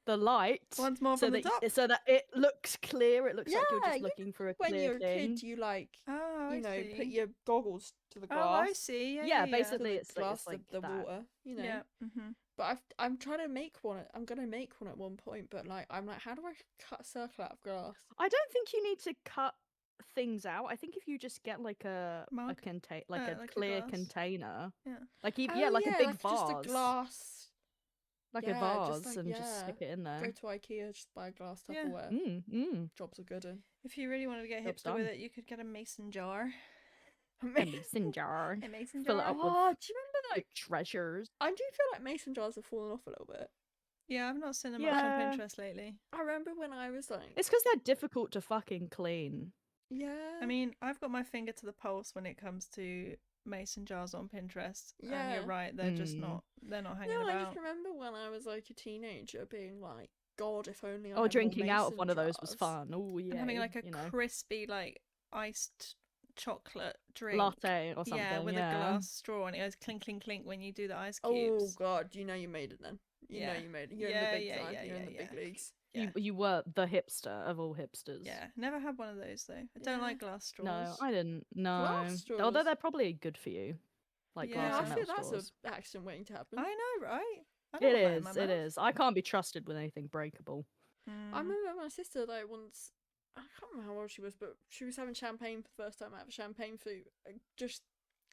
the light. Once more so from the that top. so that it looks clear. It looks like you're Yeah, just you know, looking for a When clear you're a thing. kid, you like, Oh, I you know, see. put your goggles to the Oh, glass. I see. Yeah, Yeah, yeah, basically to the it's like- glass it's like of the that. water, you know. Yeah. Mm-hmm. But I'm trying to make one. I'm gonna make one at one point, but like I'm like, how do I cut a circle out of glass? I don't think you need to cut things out. I think if you just get like a Mug? like Like a a clear glass? container, Yeah. like Oh, yeah, like a big like vase, just a glass. like Yeah, a just vase, like- and just yeah. stick it in Go there. to IKEA, just buy a glass Yeah. Tupperware. Jobs are good. If you really wanted to get Job's hipster with done. it, you could get a mason jar. A mason jar. A mason Fill it jar. up with Oh, do you remember like like? treasures. I do feel like mason jars have fallen off a little bit. Yeah, I've not seen them much on Yeah. Pinterest lately. I remember when I was like, It's because they're difficult to fucking clean. yeah. I mean, I've got my finger to the pulse when it comes to mason jars on Pinterest. And Yeah. you're right, they're just Mm. not. They're not hanging no, I about. just remember when I was like a teenager being like, God, if only I Oh, had drinking more out of mason one of those was jars." fun. Oh yeah, And having like a you know, crispy, like iced chocolate drink. latte or something. Yeah, with yeah. a glass straw, and it goes clink, clink, clink when you do the ice Oh cubes. God, you know you made it then. You know Yeah. you made it. You're in Yeah, the big yeah, time. yeah, You're in yeah, the big yeah. leagues. Yeah. You were the hipster of all hipsters. Yeah, never had one of those though. I don't Yeah. like glass straws. No, I didn't. No. Glass Although straws. they're probably good for you, like Yeah, glass Yeah, and I metal feel that's straws. an accident waiting to happen. I know, right? I don't It want that in is. my It mouth. is. I can't be trusted with anything breakable. Mm. I remember my sister like once I can't remember how old she was, but she was having champagne for the first time out of a champagne flute. Just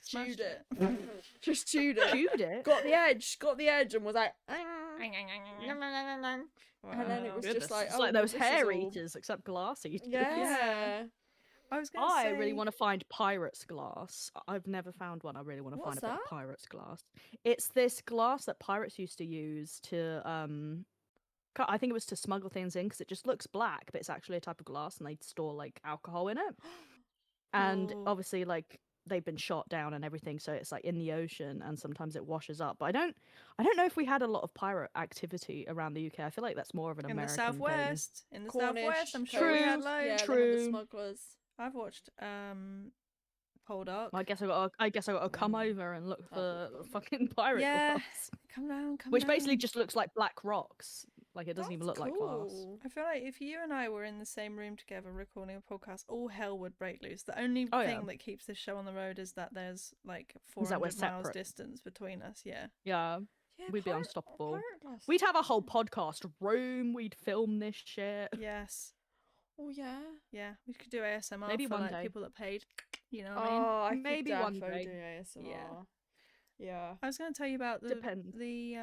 Smashed chewed it. Just chewed it. Chewed it. Got the edge, and was like, and then it was Goodness, just like, it's oh, like well, those this is hair all- eaters, except glass eaters. Yeah. I was going to I say. really want to find pirate's glass. I've never found one. I really want to find What's a bit of that? pirate's glass. It's this glass that pirates used to use to I think it was to smuggle things in because it just looks black, but it's actually a type of glass and they'd store like alcohol in it. And Ooh. obviously like they've been shot down and everything, so it's like in the ocean and sometimes it washes up. But I don't know if we had a lot of pirate activity around the UK. I feel like that's more of an In the American thing. southwest, in the Cornish, southwest, I'm sure True, we had coast. loads. Yeah, they had the True. smugglers. I've watched Poldark. I guess I got to come over and look for fucking pirate Yeah. glass. Come down, come Which down. basically just looks like black rocks. Like it doesn't even look That's like glass. cool. I feel like if you and I were in the same room together recording a podcast, all hell would break loose. The only Oh, thing yeah. that keeps this show on the road is that there's like Is that we're 400 miles separate. distance between us. Yeah. Yeah. Yeah, We'd be pirate- unstoppable. pirate glass. We'd have a whole podcast room. We'd film this shit. Yes. Oh yeah. Yeah. We could do ASMR Maybe for one like day. people that paid. You know what I mean? Oh, I Maybe could one defo day. do ASMR. Yeah. Yeah. I was going to tell you about Depends. the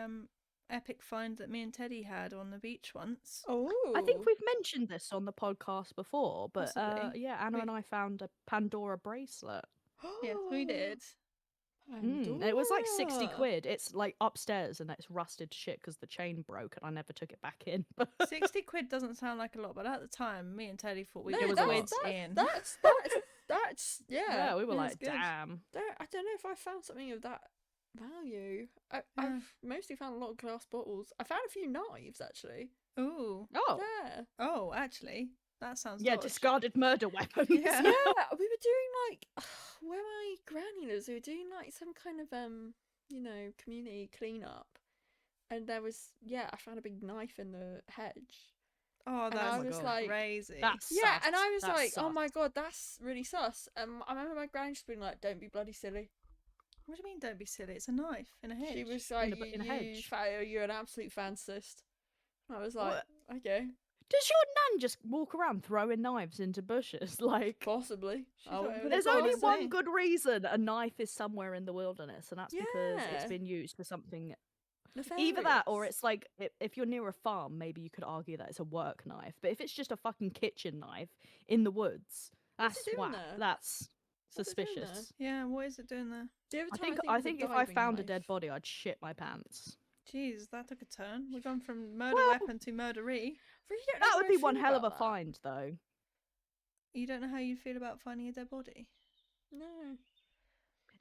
epic find that me and Teddy had on the beach once. Oh. I think we've mentioned this on the podcast before, but Possibly. yeah, Anna We- and I found a Pandora bracelet. Yes, we did. It was like 60 Pandora. quid. It's like upstairs and it's rusted shit because the chain broke and I never took it back in. 60 quid doesn't sound like a lot, but at the time, me and Teddy thought we No, could was was a lot. quids in. That's yeah. Yeah, we were that's like, good. damn. I don't know if I found something of that value. Yeah. I've mostly found a lot of glass bottles. I found a few knives actually. Ooh. Oh, Yeah. Oh, actually, that sounds yeah, dodge. discarded murder weapons. Yeah. Yeah, we were doing like where my granny lives. We were doing like some kind of community cleanup, and there was I found a big knife in the hedge. Oh, And that's I was like, crazy. That's Yeah, and sus. I was That's like, oh sus. my god, that's really sus. I remember my granny just being like, don't be bloody silly. What do you mean? Don't be silly. It's a knife in a hedge. She was like, in a hedge. You're an absolute fancist. I was like, okay, Does your nan just walk around throwing knives into bushes? Like, possibly. She thought it was there's a only cool one thing. good reason a knife is somewhere in the wilderness, and that's because it's Yeah. been used for something. Nefarious. Either that, or it's like if you're near a farm, maybe you could argue that it's a work knife. But if it's just a fucking kitchen knife in the woods, What's that's it doing whack. there? That's What's it doing there? suspicious. Yeah, what is it doing there? The other I time think it was a if I diving found a dead knife. body, I'd shit my pants. Jeez, that took a turn. We've gone from murder Well- weapon to murderee. Really don't know That how would I be one feel hell of a about that. find, though. You don't know how you'd feel about finding a dead body? No.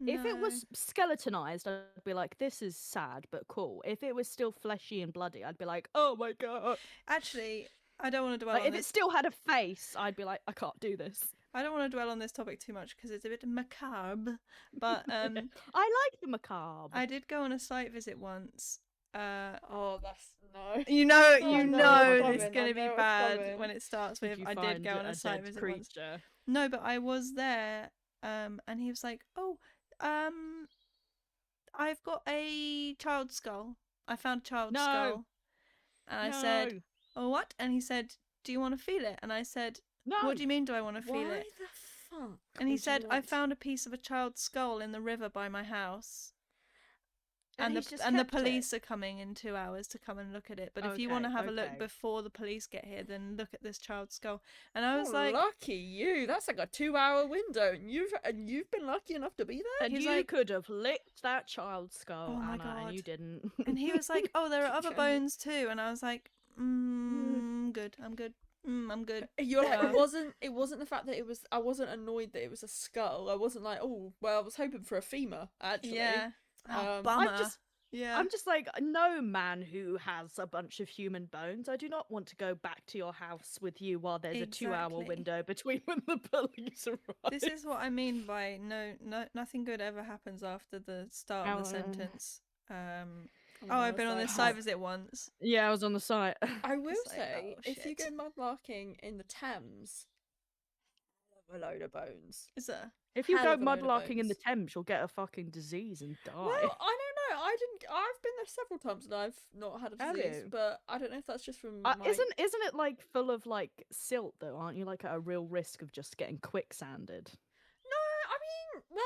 If it No. was skeletonized, I'd be like, this is sad but cool. If it was still fleshy and bloody, I'd be like, oh my god. Actually, I don't want to dwell Like, on if it this. still had a face, I'd be like, I can't do this. I don't want to dwell on this topic too much because it's a bit macabre. But I like the macabre. I did go on a site visit once. Oh, that's no. You know, Oh, you I know know it's it's coming, gonna I be know it's bad coming. when it starts Did with you I did find go on a site dead visit once. creature? No, but I was there, and he was like, "Oh, I've got a child skull. I found a child No. skull." And I said, "Oh, what?" And he said, "Do you want to feel it?" And I said, no. "What do you mean? Do I want to feel Why it?" the fuck? And he would you said, "I want- found a piece of a child's skull in the river by my house." And he's the just and the kept it? police are coming in 2 hours to come and look at it. But if you want to Okay, have a look okay. before the police get here, then look at this child's skull. And I was Oh, like, lucky you. That's like a 2-hour window, and you've been lucky enough to be there. And he's you like- could have licked that child's skull, Oh my Anna, and you God. didn't. and he was like, "Oh, there are other Okay. bones too." And I was like, good. I'm good. I'm good. You're like, Yeah. it wasn't the fact that it was. I wasn't annoyed that it was a skull. I wasn't like, oh, well, I was hoping for a femur actually. Yeah. Oh, Um, bummer. Yeah. I'm just like, no man who has a bunch of human bones. I do not want to go back to your house with you while there's a 2-hour Exactly. window between when the police arrive. This is what I mean by nothing good ever happens after the start of the sentence. Oh, I've been on this site visit once. Yeah, I was on the site. I will It's like, say, oh, if you go shit. mudlarking in the Thames, a load of bones. Is there? If you Hell go of a load of mudlarking in the bones. Thames, you'll get a fucking disease and die. Well, I don't know. I didn't. I've been there several times and I've not had a Have disease, you? but I don't know if that's just from my. Isn't it like full of like silt though? Aren't you like at a real risk of just getting quicksanded? No, I mean, well,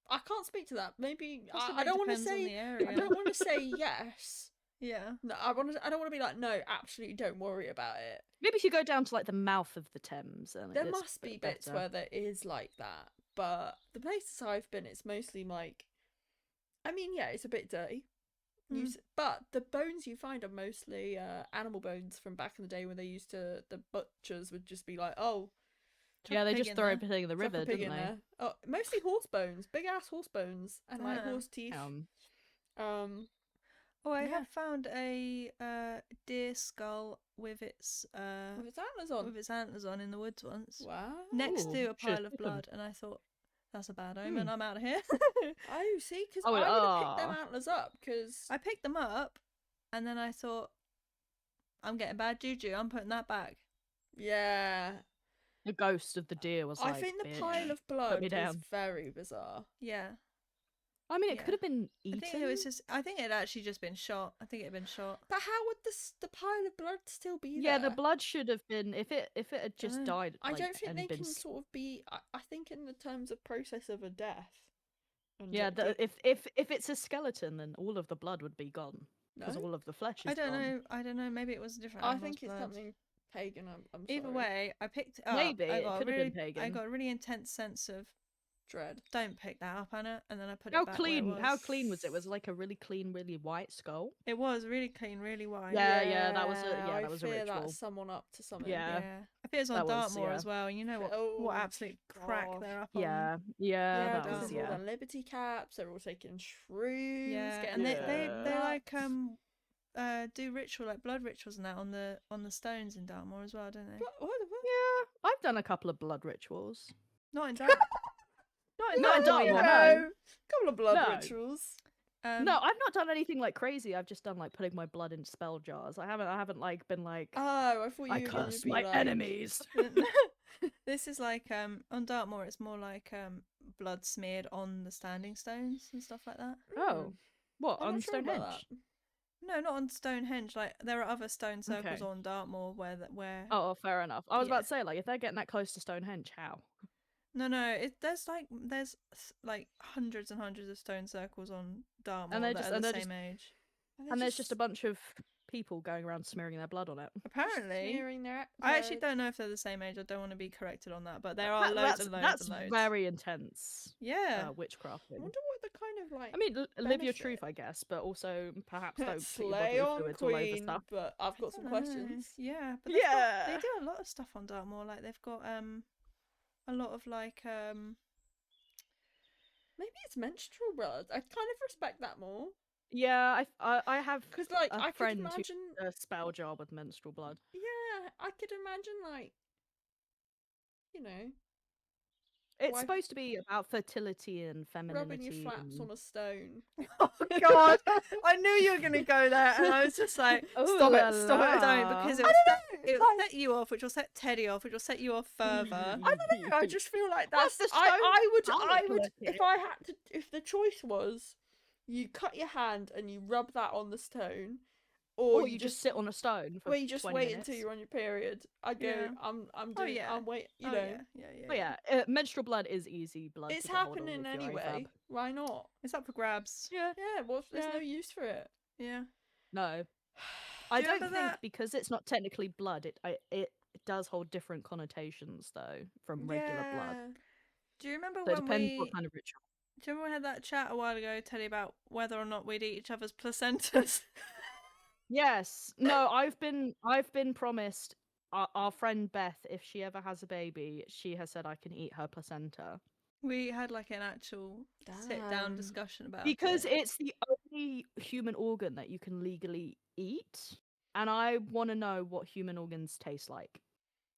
I can't speak to that. Maybe I Possibly don't want to depends on say. the area. I don't want to say yes. Yeah. No, I want to. I don't want to be like, no, absolutely, don't worry about it. Maybe if you go down to like the mouth of the Thames, and There it's must a be bit bits better. where there is like that, but the places I've been, it's mostly like. I mean, yeah, it's a bit dirty. But the bones you find are mostly animal bones from back in the day when they used to. The butchers would just be like, oh. Yeah, they pig just in throw there. everything in the Chuck a river, pig didn't in they? there. Oh, mostly horse bones, big ass horse bones, and like Ah. horse teeth. Oh, I Yeah. have found a deer skull with its With its antlers on. with its antlers on in the woods once, Wow. next Ooh, to a should've pile of took 'em. blood, and I thought that's a bad omen. I'm out of here. Oh, see, because Oh, I would have picked them ah. antlers up because I picked them up, and then I thought, I'm getting bad juju. I'm putting that back. yeah, The ghost of the deer was I like, think the "Bitch, pile of put blood me is down." very bizarre. Yeah. I mean, it Yeah. could have been I eaten. think it was just. I think it had actually just been shot. I think it had been shot. But how would the pile of blood still be Yeah, there? the blood should have been if it had just Dunno. died. I like, don't think and they been can sort of be. I think in the terms of process of a death. And Yeah, like, if it's a skeleton, then all of the blood would be gone because No? all of the flesh is I don't gone. know. I don't know. Maybe it was a different. I animal's think it's blood. something pagan. I'm Either sorry. way, I picked it up. Maybe, I it got a could have been really, I pagan. got a really intense sense of Dread. don't pick that up, Anna, and then I put How it back where it clean? was. How clean was it? Was it like a really clean, really white skull? It was really clean, really white. Yeah, that was a I that was a fear ritual. that's someone up to something. Yeah. Yeah. I think it was on That was, Dartmoor yeah. as well. And you know what? Oh, What absolute crack gosh. they're up on. Yeah, Yeah, that because was there's all yeah. the liberty caps. They're all taking shrooms. Yeah, getting and they Yeah. they like nuts. do ritual like blood rituals and that on the stones in Dartmoor as well, don't they? What the fuck? Yeah, I've done a couple of blood rituals. Not in Dartmoor. Not in Not in Dartmoor. Dartmoor, no. Couple of blood No. rituals. No, I've not done anything like crazy. I've just done like putting my blood in spell jars. I haven't like been like Oh, I thought you I were gonna curse be my like, enemies. This is like on Dartmoor. It's more like blood smeared on the standing stones and stuff like that. Oh, what I'm on not sure about Stonehenge? that. No, not on Stonehenge. Like there are other stone circles Okay. on Dartmoor where. Oh, fair enough. I was Yeah. about to say like if they're getting that close to Stonehenge, how? No. There's like hundreds and hundreds of stone circles on Dartmoor they're that just- are and the they're same just- age. And there's just a bunch of people going around smearing their blood on it. Apparently, smearing their I actually blood. don't know if they're the same age. I don't want to be corrected on that, but there are That- loads that's, and loads that's and loads. very intense. Yeah. Uh, witchcrafting. I wonder what the kind of like. I mean, live your benefit. truth, I guess, but also perhaps don't put your Slay bodily on fluids all over queen, stuff. but I've got I some don't know. questions. Yeah, but Yeah. they do a lot of stuff on Dartmoor. Like they've got a lot of like Maybe it's menstrual blood. I kind of respect that more Yeah, I have because, like, a I could friend imagine. who a spell jar with menstrual blood. Yeah, I could imagine, like, you know, It's Why- supposed to be about fertility and rubbing femininity. your flaps and... on a stone. Oh God! I knew you were gonna go there, and I was just like, Ooh stop la it, stop it, la. don't, because it I will don't know. it will set you off, which will set Teddy off, which will set you off further. I don't know. I just feel like What's that's. the I stone would. look If I had to, if the choice was, you cut your hand and you rub that on the stone, Or you just sit on a stone for where you just 20 wait minutes. until you're on your period. I go. Yeah. I'm Oh, doing. yeah. I'm wait. You Oh, know. yeah. Oh yeah, menstrual blood is easy blood. It's to get hold of happening if you're anyway. AFAB. Why not? It's up for grabs. Yeah. Yeah. Well, there's Yeah. no use for it. Yeah. No, Do I you don't remember think that- because it's not technically blood. It does hold different connotations though from regular blood. Yeah. Do you remember So it when depends we? what kind of ritual. Do you remember we had that chat a while ago, Teddy, about whether or not we'd eat each other's placentas? Yes. No, I've been promised our friend Beth, if she ever has a baby, she has said I can eat her placenta. We had like an actual sit-down Damn. discussion about Because it. it's the only human organ that you can legally eat. And I want to know what human organs taste like.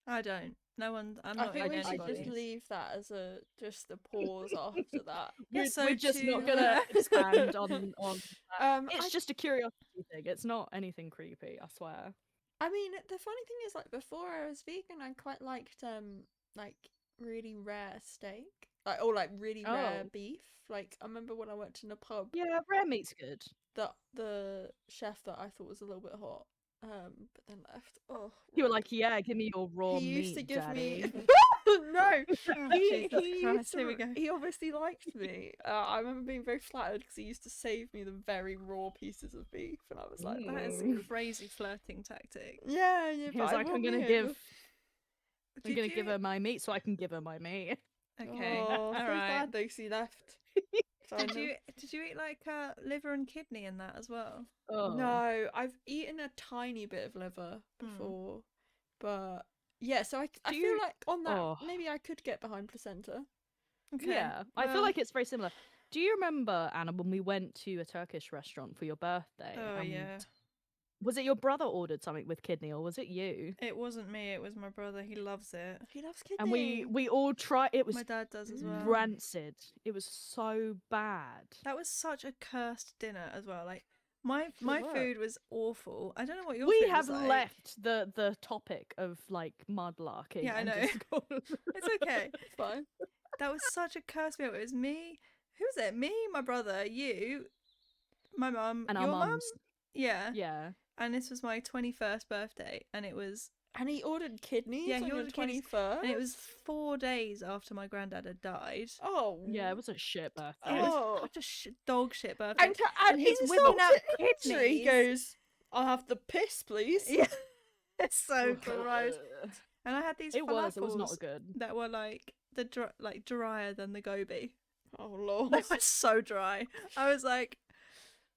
I don't. No one. I'm I not think we eating should just anybody's. leave that as just a pause after that. Yeah, so we're just to- not gonna expand on Um, it's I, just a curiosity thing. It's not anything creepy, I swear. I mean, the funny thing is, like, before I was vegan, I quite liked like really rare steak. like or like really rare Oh. beef. Like I remember when I worked in a pub, Yeah, rare meat's good. that the chef that I thought was a little bit hot, but then left. Oh, You were rip. like, yeah, give me your raw He used to meat, give daddy. me no. Oh, He Jesus he Christ, used to, here we go. he obviously liked me. I remember being very flattered because he used to save me the very raw pieces of beef, and I was like, That is Mm. a crazy flirting tactic. yeah, He but was I like, want I'm gonna me give over. I'm gonna give her my meat so I can give her my meat. Okay, Oh, all so right. sad though 'cause he left. So I Did know- you eat like liver and kidney in that as well? Oh. No, I've eaten a tiny bit of liver Hmm. before, but yeah. So I Do feel you- like on that Oh. maybe I could get behind placenta. Okay. Yeah, I feel well, like it's very similar. Do you remember, Anna, when we went to a Turkish restaurant for your birthday? Oh yeah. Was it your brother ordered something with kidney, or was it you? It wasn't me. It was my brother. He loves it. He loves kidney. And we all tried. It was My dad does as well. rancid. It was so bad. That was such a cursed dinner as well. Like my was. food was awful. I don't know what your We food have was like. left the topic of like mudlarking. Yeah, I and know. just gone- It's okay. It's fine. That was such a cursed meal. It was me. Who was it? Me, my brother, you, my mum, and your our mum. mums. Yeah. Yeah. And this was my 21st birthday, and it was And he ordered kidneys. Yeah, on he your ordered kidneys, 21st. and it was 4 days after my granddad had died. Oh Yeah, it was a shit birthday. It was Oh. such a dog shit birthday. And to add and he's whipping insult out to injury, he kidneys. goes, "I'll have the piss, please." Yeah, it's so gross. And I had these It was not falafels good. that were like drier than the gobi. Oh lord. They were so dry. I was like,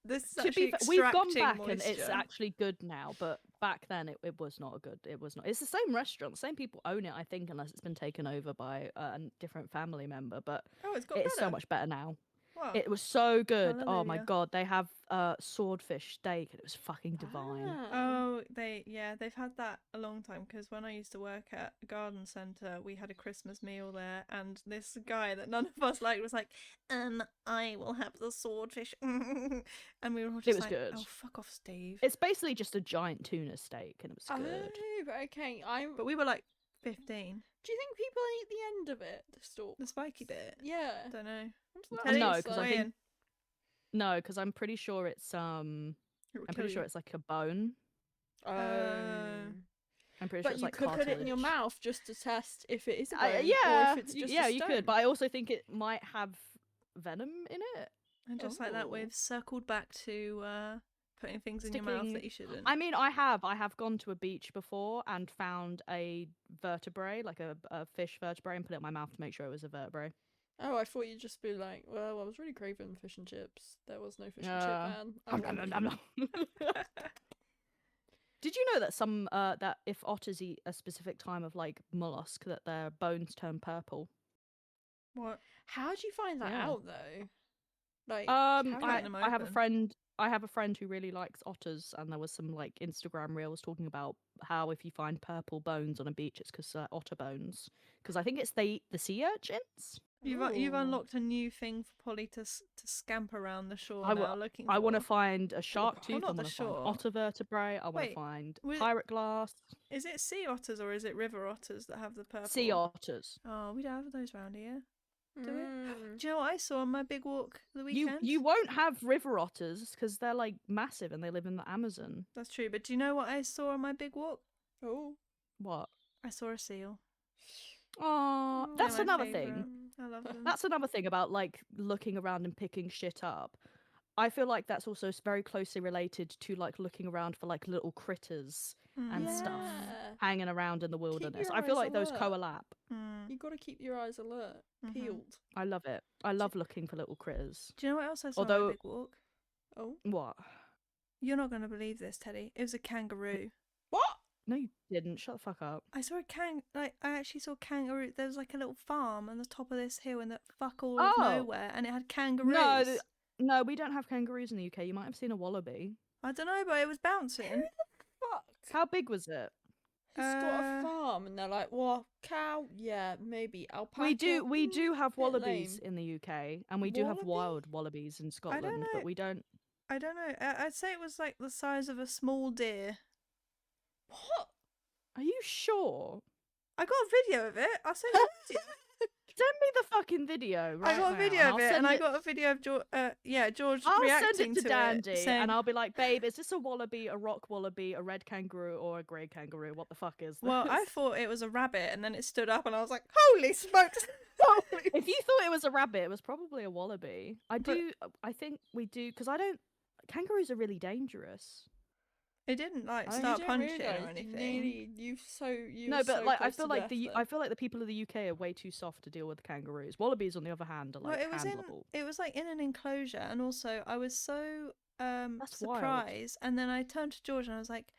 this is To actually be fair, we've gone extracting back moisture. and it's actually good now, but back then it was not good. It was not. It's the same restaurant, the same people own it, I think, unless it's been taken over by a different family member. But Oh, it's got it is so better. much better now. Wow. It was so good. Oh my Hallelujah. god, they have swordfish steak and it was fucking divine. Oh, they've had that a long time because when I used to work at a garden centre, we had a Christmas meal there, and this guy that none of us liked was like, I will have the swordfish," and we were all just was like, good. "Oh, fuck off, Steve." It's basically just a giant tuna steak and it was good. Oh, but okay. But we were like 15. Do you think people eat the end of it, the stalk? The spiky bit. Yeah. I don't know. What's that Teddy, No, taste 'cause I like? think- No, because I'm pretty sure it's I'm pretty sure it's like a bone. Oh. I'm pretty sure But it's you like could put it in your cartilage. mouth just to test if it is a bone, or Yeah, if it's just yeah, a you stone. could, but I also think it might have venom in it. And just like that, Oh. we've circled back to putting things in your mouth Sticking- that you shouldn't. I mean, I have gone to a beach before and found a vertebrae, like a fish vertebrae, and put it in my mouth to make sure it was a vertebrae. Oh, I thought you'd just be like, well, I was really craving fish and chips. There was no fish and Yeah. chip man. Nom, nom, nom, nom, nom. Did you know that some that if otters eat a specific time of like mollusk, that their bones turn purple? What? How do you find that Yeah. out though? Like, cutting I them have a open. friend. I have a friend who really likes otters, and there was some like Instagram reels talking about how if you find purple bones on a beach, it's because otter bones. Because I think it's the sea urchins. You've Ooh. unlocked a new thing for Polly to scamper around the shore I now wa- looking I want to for. find a shark Oh, tooth. I not the want to find shore. otter vertebrae. I want Wait, to find was it- pirate glass. Is it sea otters or is it river otters that have the purple? Sea otters. Oh, we don't have those around here. Do we? mm. Do you know what I saw on my big walk the You weekend? you won't have river otters because they're like massive and they live in the Amazon. That's true, but do you know what I saw on my big walk? Oh. What? I saw a seal. Oh, They're that's my another favourite. thing. I love them. That's another thing about like looking around and picking shit up. I feel like that's also very closely related to like looking around for like little critters and stuff Yeah. hanging around in the wilderness. your I feel eyes like those alert. co-lap. Mm. You got to keep your eyes alert, Mhm. peeled. I love it. I love looking for little critters. Do you know what else I saw on Although- my big walk? Oh. What? You're not going to believe this, Teddy. It was a kangaroo. What? No, you didn't. Shut the fuck up. I saw I actually saw kangaroo. There was like a little farm on the top of this hill in the fuck all of Oh. nowhere, and it had kangaroos. No, no, we don't have kangaroos in the UK. You might have seen a wallaby. I don't know, but it was bouncing. Fuck. How big was it? He's got Uh, a farm, and they're like, "What? Cow? Yeah, maybe alpaca." We do have bit wallabies lame. in the UK, and we do have Wallaby? wild wallabies in Scotland, know. but we don't. I don't know. I'd say it was like the size of a small deer. What? Are you sure? I got a video of it. I'll send you a video. Send me the fucking video right I got a now, video and of I'll it, send and I it. got a video of George. George I'll reacting send it to Dandy, saying, and I'll be like, "Babe, is this a wallaby, a rock wallaby, a red kangaroo, or a grey kangaroo? What the fuck is this?" "Well, I thought it was a rabbit," and then it stood up, and I was like, "Holy smokes!" Holy If you thought it was a rabbit, it was probably a wallaby. But- I think we do, because I don't. Kangaroos are really dangerous. It didn't like Oh, you start You don't punching realise or anything. nearly you No, were but so like I close feel to like death the there. I feel like the people of the UK are way too soft to deal with kangaroos. Wallabies, on the other hand, are Well, like it was handleable. it was like in an enclosure, and also I was so That's wild. surprised, and then I turned to George and I was like,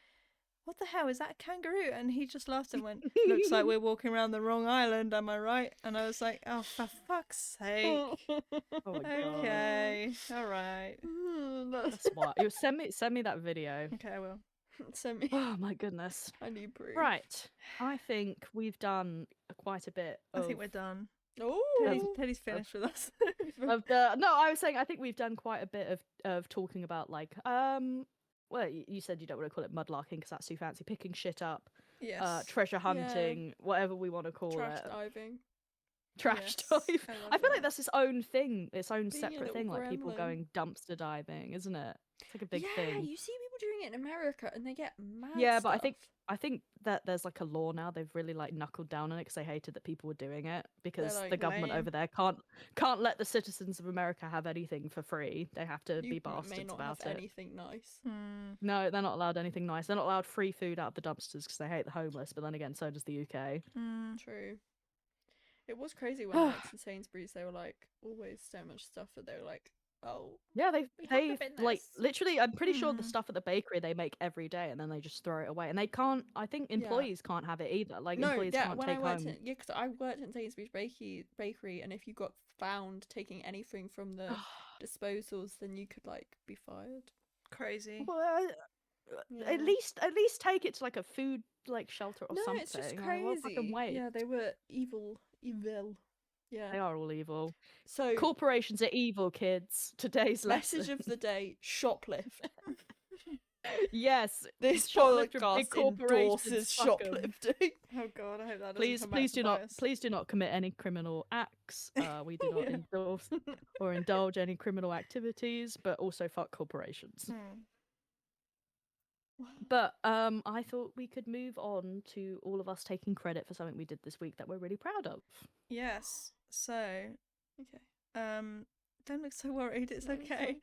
"What the hell is that, a kangaroo?" And he just laughed and went, "Looks like we're walking around the wrong island, am I right?" And I was like, "Oh, for fuck's sake." Oh my god. Okay, all right. That's why. You send me that video. Okay, I will. Send me. Oh my goodness. I need proof. Right. I think we've done quite a bit I of think we're done. Oh, Teddy's finished with us. of the no, I was saying I think we've done quite a bit of talking about like well, you said you don't want to call it mudlarking because that's too fancy. Picking shit up, Yes. treasure hunting, whatever we want to call trash it. diving. Trash Yes, dive. I love I feel like that. that's its own thing, its own Being a separate little thing, like people gremlin. going dumpster diving, isn't it? It's like a big yeah, thing. you see people doing it in America, and they get mad. Yeah, but stuff. I think that there's like a law now. They've really like knuckled down on it because they hated that people were doing it because like, the government lame. over there can't let the citizens of America have anything for free. They have to you be may bastards not about have it. anything nice. No, they're not allowed anything nice. They're not allowed free food out of the dumpsters because they hate the homeless. But then again, so does the UK. True. It was crazy when I worked in Sainsbury's. They were like always so much stuff that they were like, oh, Yeah, We have they to bin like this. literally. I'm pretty sure the stuff at the bakery they make every day, and then they just throw it away. And they can't. I think employees can't have it either. Like no, employees yeah. can't When take I worked home. because I worked in Sainsbury's bakery, and if you got found taking anything from the disposals, then you could like be fired. Crazy. Well, Yeah. at least take it to like a food like shelter or no, something. it's just Like, what fucking crazy. waste. Yeah, they were evil. Yeah. They are all evil. So Corporations are evil, kids. Today's message lesson. of the day: shoplift. Yes, This shoplift from big podcast corporations, endorses fuck 'em. shoplifting. Oh god, I hope that doesn't Please, come back to do bite not, us. please do not commit any criminal acts. We do not Yeah. endorse or indulge any criminal activities, but also fuck corporations. But I thought we could move on to all of us taking credit for something we did this week that we're really proud of. Yes. So, Okay. don't look so worried. It's No, it's okay.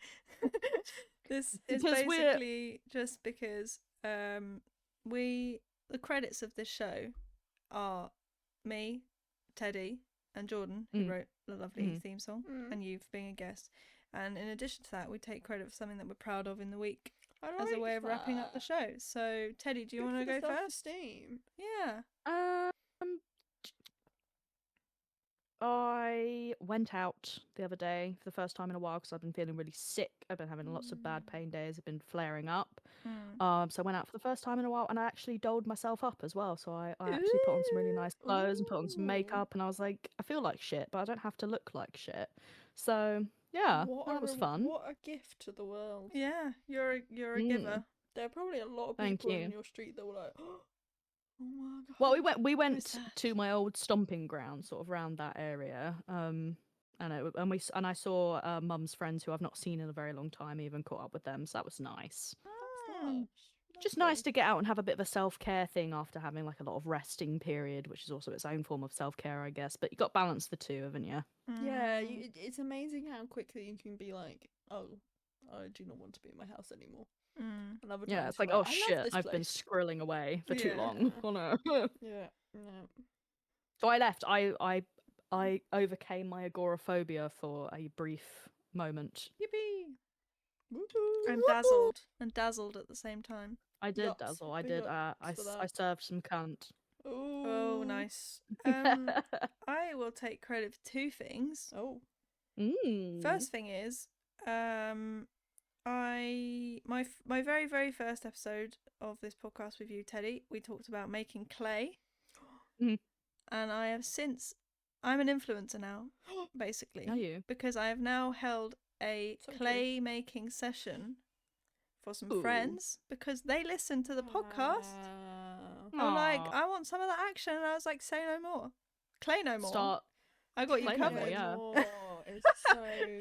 This is Because we're- basically just because the credits of this show are me, Teddy, and Jordan, who wrote the lovely theme song, and you for being a guest. And in addition to that, we take credit for something that we're proud of in the week as a way of wrapping up the show. So, Teddy, do you want to go first? Steam. Yeah. I went out the other day for the first time in a while because I've been feeling really sick. I've been having lots of bad pain days. I've been flaring up. So I went out for the first time in a while, and I actually dolled myself up as well. So I actually put on some really nice clothes and put on some makeup, and I was like, I feel like shit, but I don't have to look like shit. So yeah, that was fun. What a gift to the world. Yeah, you're a giver. There are probably a lot of Thank people you. in your street that were like, oh my god. Well, we Who's went that? to my old stomping ground, sort of around that area. And I saw Mum's friends who I've not seen in a very long time. Even caught up with them, so that was nice. Oh, Just nice to get out and have a bit of a self-care thing after having like a lot of resting period, which is also its own form of self-care, I guess. But you got to balance the two, haven't you? Yeah, it's amazing how quickly you can be like, oh, I do not want to be in my house anymore. And other Yeah, times it's like, you're oh I love shit, this I've been place. squirreling away for too Yeah. long. Oh no. Yeah, no. So I left. I overcame my agoraphobia for a brief moment. Yippee! Woohoo. And dazzled at the same time. I did Yups, dazzle. I big did. ups I for I that. served some cunt. Oh, Ooh. nice. I will take credit for two things. Oh. First thing is, my very very first episode of this podcast with you, Teddy, we talked about making clay, Mhm. and I'm an influencer now, basically, Are you? because I have now held a So clay making session for some Ooh. friends because they listened to the podcast. Wow. I'm like, Aw. I want some of that action, and I was like, say no more, clay no more. Start I got you Play no covered. more, yeah. It's so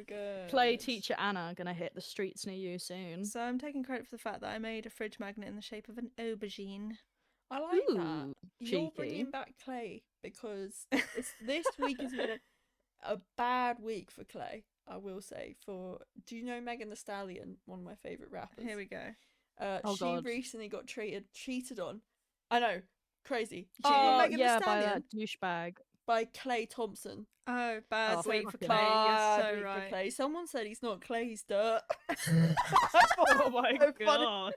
good. Play teacher Anna gonna hit the streets near you soon. So I'm taking credit for the fact that I made a fridge magnet in the shape of an aubergine. I like that. Ooh, You're cheeky. bringing back Clay because this week has been a bad week for Clay. I will say. Do you know Megan Thee Stallion, one of my favorite rappers? Here we go. Oh, she God. recently got cheated on. I know, crazy. Cheated on Oh Megan yeah, Thee by Stallion that douchebag. by Clay Thompson. Oh, bad Oh, week for fucking Clay. You're Bad so week for right. Clay. Someone said he's not Clay, he's dirt. Oh my So funny. god.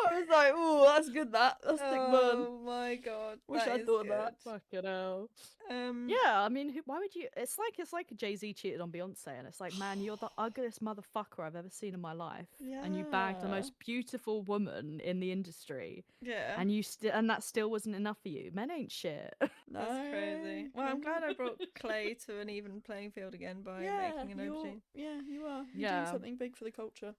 I was like, "Ooh, that's good. That's sick burn." Oh my god. Wish that I'd is thought of that. Fucking hell. good. Yeah, I mean, why would you? It's like Jay-Z cheated on Beyonce, and it's like, man, you're the ugliest motherfucker I've ever seen in my life, and you bagged the Yeah. most beautiful woman in the industry, Yeah. and and that still wasn't enough for you. Men ain't shit. That's crazy. No, Well, I'm glad I no. brought Clay to an even playing field again by Yeah, making an aubergine. you are. You're Yeah. doing something big for the culture.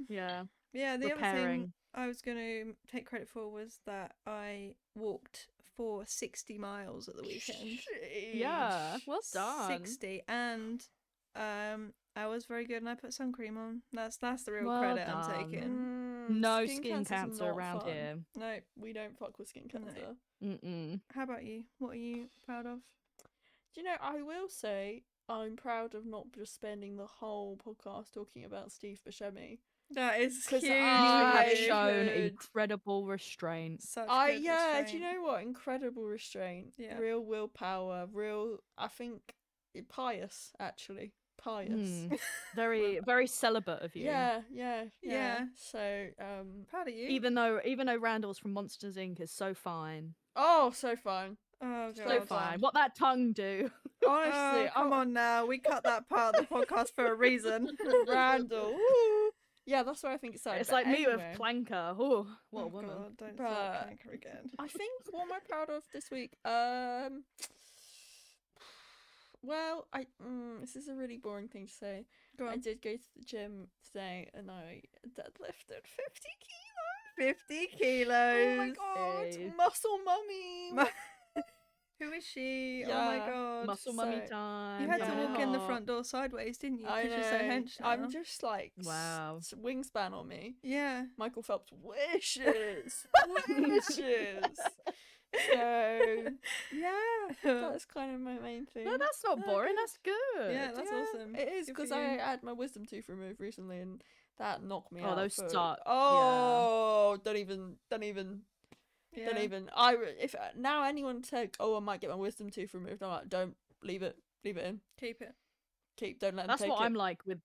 Yeah. Yeah, the other thing Repairing. I was going to take credit for was that I walked for 60 miles at the weekend. Yeah. Well done. 60, and I was very good, and I put sun cream on. That's the real Well credit done. I'm taking. No skin skin cancer's cancer not around fun. here. No, We don't fuck with skin No. cancer. Mm-mm. how about you? What are you proud of? Do you know, I will say I'm proud of not just spending the whole podcast talking about Steve Buscemi. That is 'Cause huge. You I have for you. shown could- incredible restraint. Such Do good you restraint. know what? Incredible restraint. Yeah. Real willpower. I think, pious, actually. Pious. Mm. Very celibate of you. Yeah. Yeah. So, Proud of you. Even though Randall's from Monsters Inc. is so fine. oh, so fine. Oh, God. So So fine. fine. What that tongue do? Honestly, Oh, come on now. We cut that part of the podcast for a reason. Randall. Woo. Yeah, that's where I think it's at. It's But like me with anyway, Planker. Oh, what a Oh, woman. God, don't But- start Planker again. I think what am I proud of this week? Well, this is a really boring thing to say. Go I on. did go to the gym today and I deadlifted 50 kilos. 50 Oh kilos. my god, Hey. muscle mummy. Who is she? Oh my Yeah. god. Muscle mummy So- time. You had to walk in the Yeah. front door sideways, didn't you? I Because you're so hench now. I'm just like Wow. wingspan on me. Yeah. Michael Phelps wishes. Wishes. So yeah, that's kind of my main thing. No, that's not Oh, boring. good. That's good. Yeah, that's awesome. It is Good for because I you. had my wisdom tooth removed recently, and that knocked me Oh, out. those for- suck. Oh, don't even. Yeah. If now anyone said, "Oh, I might get my wisdom tooth removed," I'm like, "Don't leave it in. Keep it. Don't let them That's take what it." I'm like with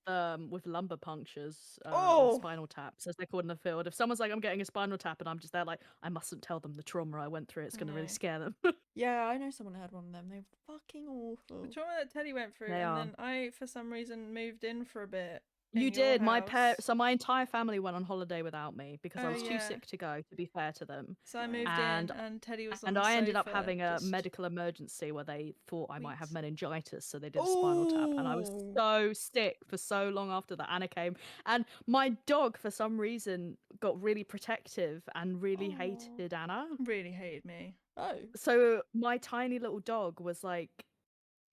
lumbar punctures, Oh! or spinal taps, as they're called in the field. If someone's like, I'm getting a spinal tap, and I'm just there like, I mustn't tell them the trauma I went through. It's going to really No. scare them. Yeah, I know someone had one of them. They're fucking awful. The trauma that Teddy went through, They and are. then I, for some reason, moved in for a bit. You in your did. house. So my entire family went on holiday without me because I Oh, was too yeah. sick to go. To be fair to them, So I moved And- in, and Teddy was on and the I ended up sofa, having a just- medical emergency where they thought I might have Sweet. meningitis, so they did a spinal tap, and I was Ooh. so sick for so long after that. Anna came, and my dog, for some reason, got really protective and really Aw. hated Anna. really hated me. Oh, So my tiny little dog was like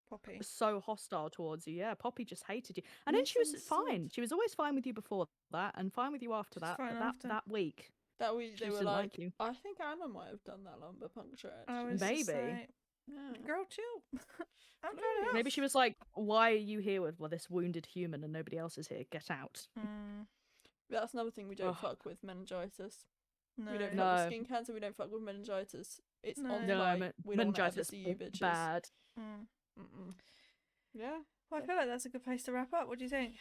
Poppy. so hostile towards you. Yeah, Poppy just hated you. And then she was Misunderstood. fine. She was always fine with you before that and fine with you after Just that. fine But that after. that week, that we she they just were didn't like, like you. I think Anna might have done that lumbar puncture. I Actually. was just Maybe. like, Yeah. girl, chill. I'm trying to Maybe. help. Maybe she was like, "Why are you here with this wounded human and nobody else is here? Get out." Mm, That's another thing we don't Ugh. fuck with meningitis. no. We don't fuck No. with skin cancer. We don't fuck with meningitis. It's No. on No, flight. We don't want to ever meningitis see you is bitches. bad. Mm. Mm-mm. Yeah. Well, I feel like that's a good place to wrap up. What do you think?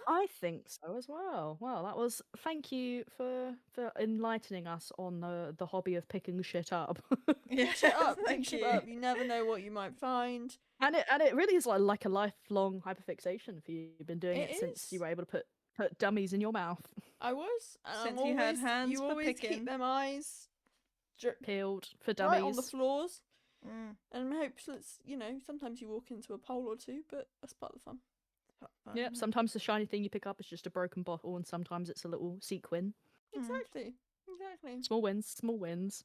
I think so as well. Well, that was. Thank you for enlightening us on the hobby of picking shit up. Yeah, Shut up. thank Shut you. up. You never know what you might find. And it really is like a lifelong hyperfixation for you. You've been doing It it since you is. were able to put dummies in your mouth, I was. And Since I'm you had always, hands you for always picking. keep them eyes peeled for right on the dummies. floors. Mm. And hopefully, sometimes you walk into a pole or two, but that's part of the fun. Yep. Sometimes the shiny thing you pick up is just a broken bottle, and sometimes it's a little sequin. Mm. Exactly. Exactly. Small wins, small wins.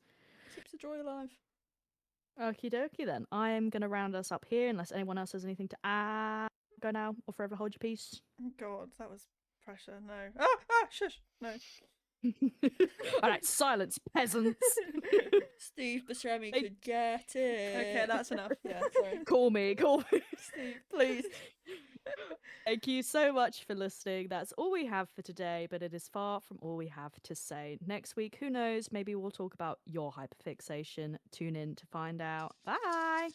Keeps the joy alive. Okie dokie then. I am going to round us up here unless anyone else has anything to add. Go now or forever hold your peace. God, that was pressure. No. Shush. No. All right, silence, peasants. Steve Buscemi could get it. Okay, that's enough. Yeah, sorry. Call me. Steve, please. Thank you so much for listening. That's all we have for today, but it is far from all we have to say. Next week, who knows? Maybe we'll talk about your hyperfixation. Tune in to find out. Bye. Bye.